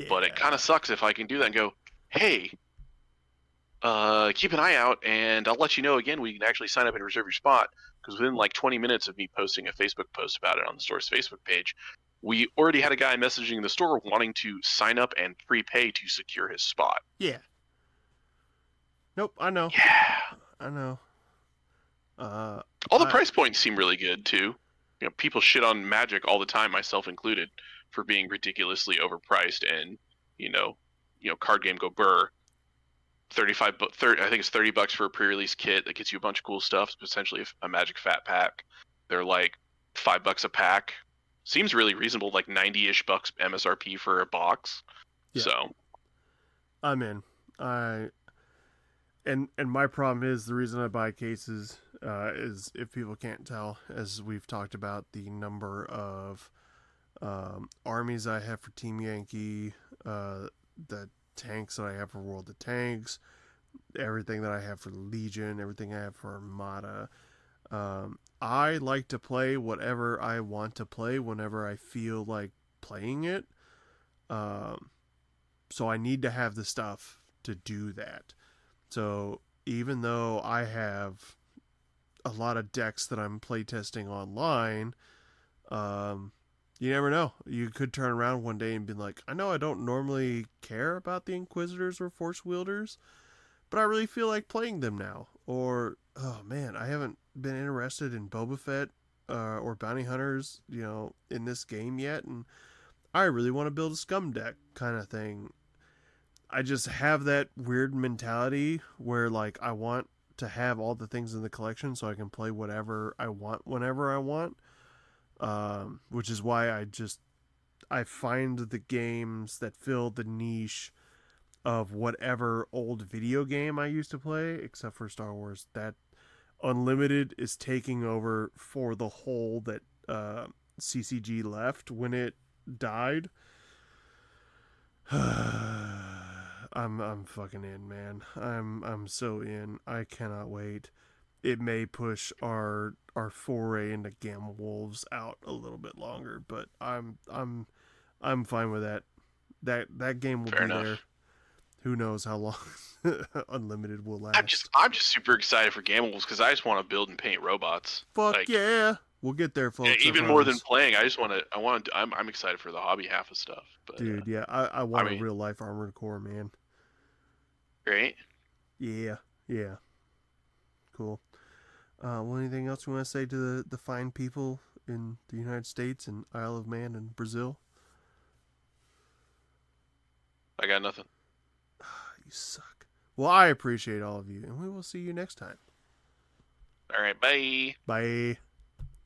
but it kind of Yeah, sucks if I can do that and go, hey, keep an eye out, and I'll let you know again. We can actually sign up and reserve your spot because within like 20 minutes of me posting a Facebook post about it on the store's Facebook page, we already had a guy messaging the store wanting to sign up and prepay to secure his spot. yeah. Nope, I know, Yeah. I know. Uh, All the I price points seem really good too. You know, people shit on Magic all the time, myself included, for being ridiculously overpriced and card game go burr. 30, I think it's $30 for a pre-release kit that gets you a bunch of cool stuff, potentially a Magic Fat Pack. They're like $5 a pack. Seems really reasonable, like 90-ish bucks MSRP for a box. yeah, So I'm in. I and my problem is the reason I buy cases is if people can't tell, as we've talked about, the number of armies I have for Team Yankee, the tanks that I have for World of Tanks, everything that I have for Legion, everything I have for Armada. I like to play whatever I want to play whenever I feel like playing it. Um, so I need to have the stuff to do that. So even though I have a lot of decks that I'm playtesting online, um, you never know. You could turn around one day and be like, I know I don't normally care about the Inquisitors or Force Wielders, but I really feel like playing them now. Or, oh man, I haven't been interested in Boba Fett or Bounty Hunters, in this game yet, and I really want to build a Scum deck kind of thing. I just have that weird mentality where like I want to have all the things in the collection so I can play whatever I want whenever I want. Which is why I find the games that fill the niche of whatever old video game I used to play, except for Star Wars. That Unlimited is taking over for the hole that CCG left when it died. I'm fucking in, man. I'm so in. I cannot wait. It may push our foray into Gamma Wolves out a little bit longer, but I'm fine with that. That game will fair be there. enough. Who knows how long Unlimited will I'm just last. I'm just super excited for Gambles because I just want to build and paint robots. Fuck Like yeah. We'll get there, yeah, folks, I even more than promise. playing, I'm excited for the hobby half of stuff. But Dude, yeah, I I want a mean, real life Armored Core, man. great. Yeah, yeah. Cool. Well, anything else you want to say to the fine people in the United States and Isle of Man and Brazil? I got nothing. You suck. Well, I appreciate all of you, and we will see you next time. All right, bye. Bye.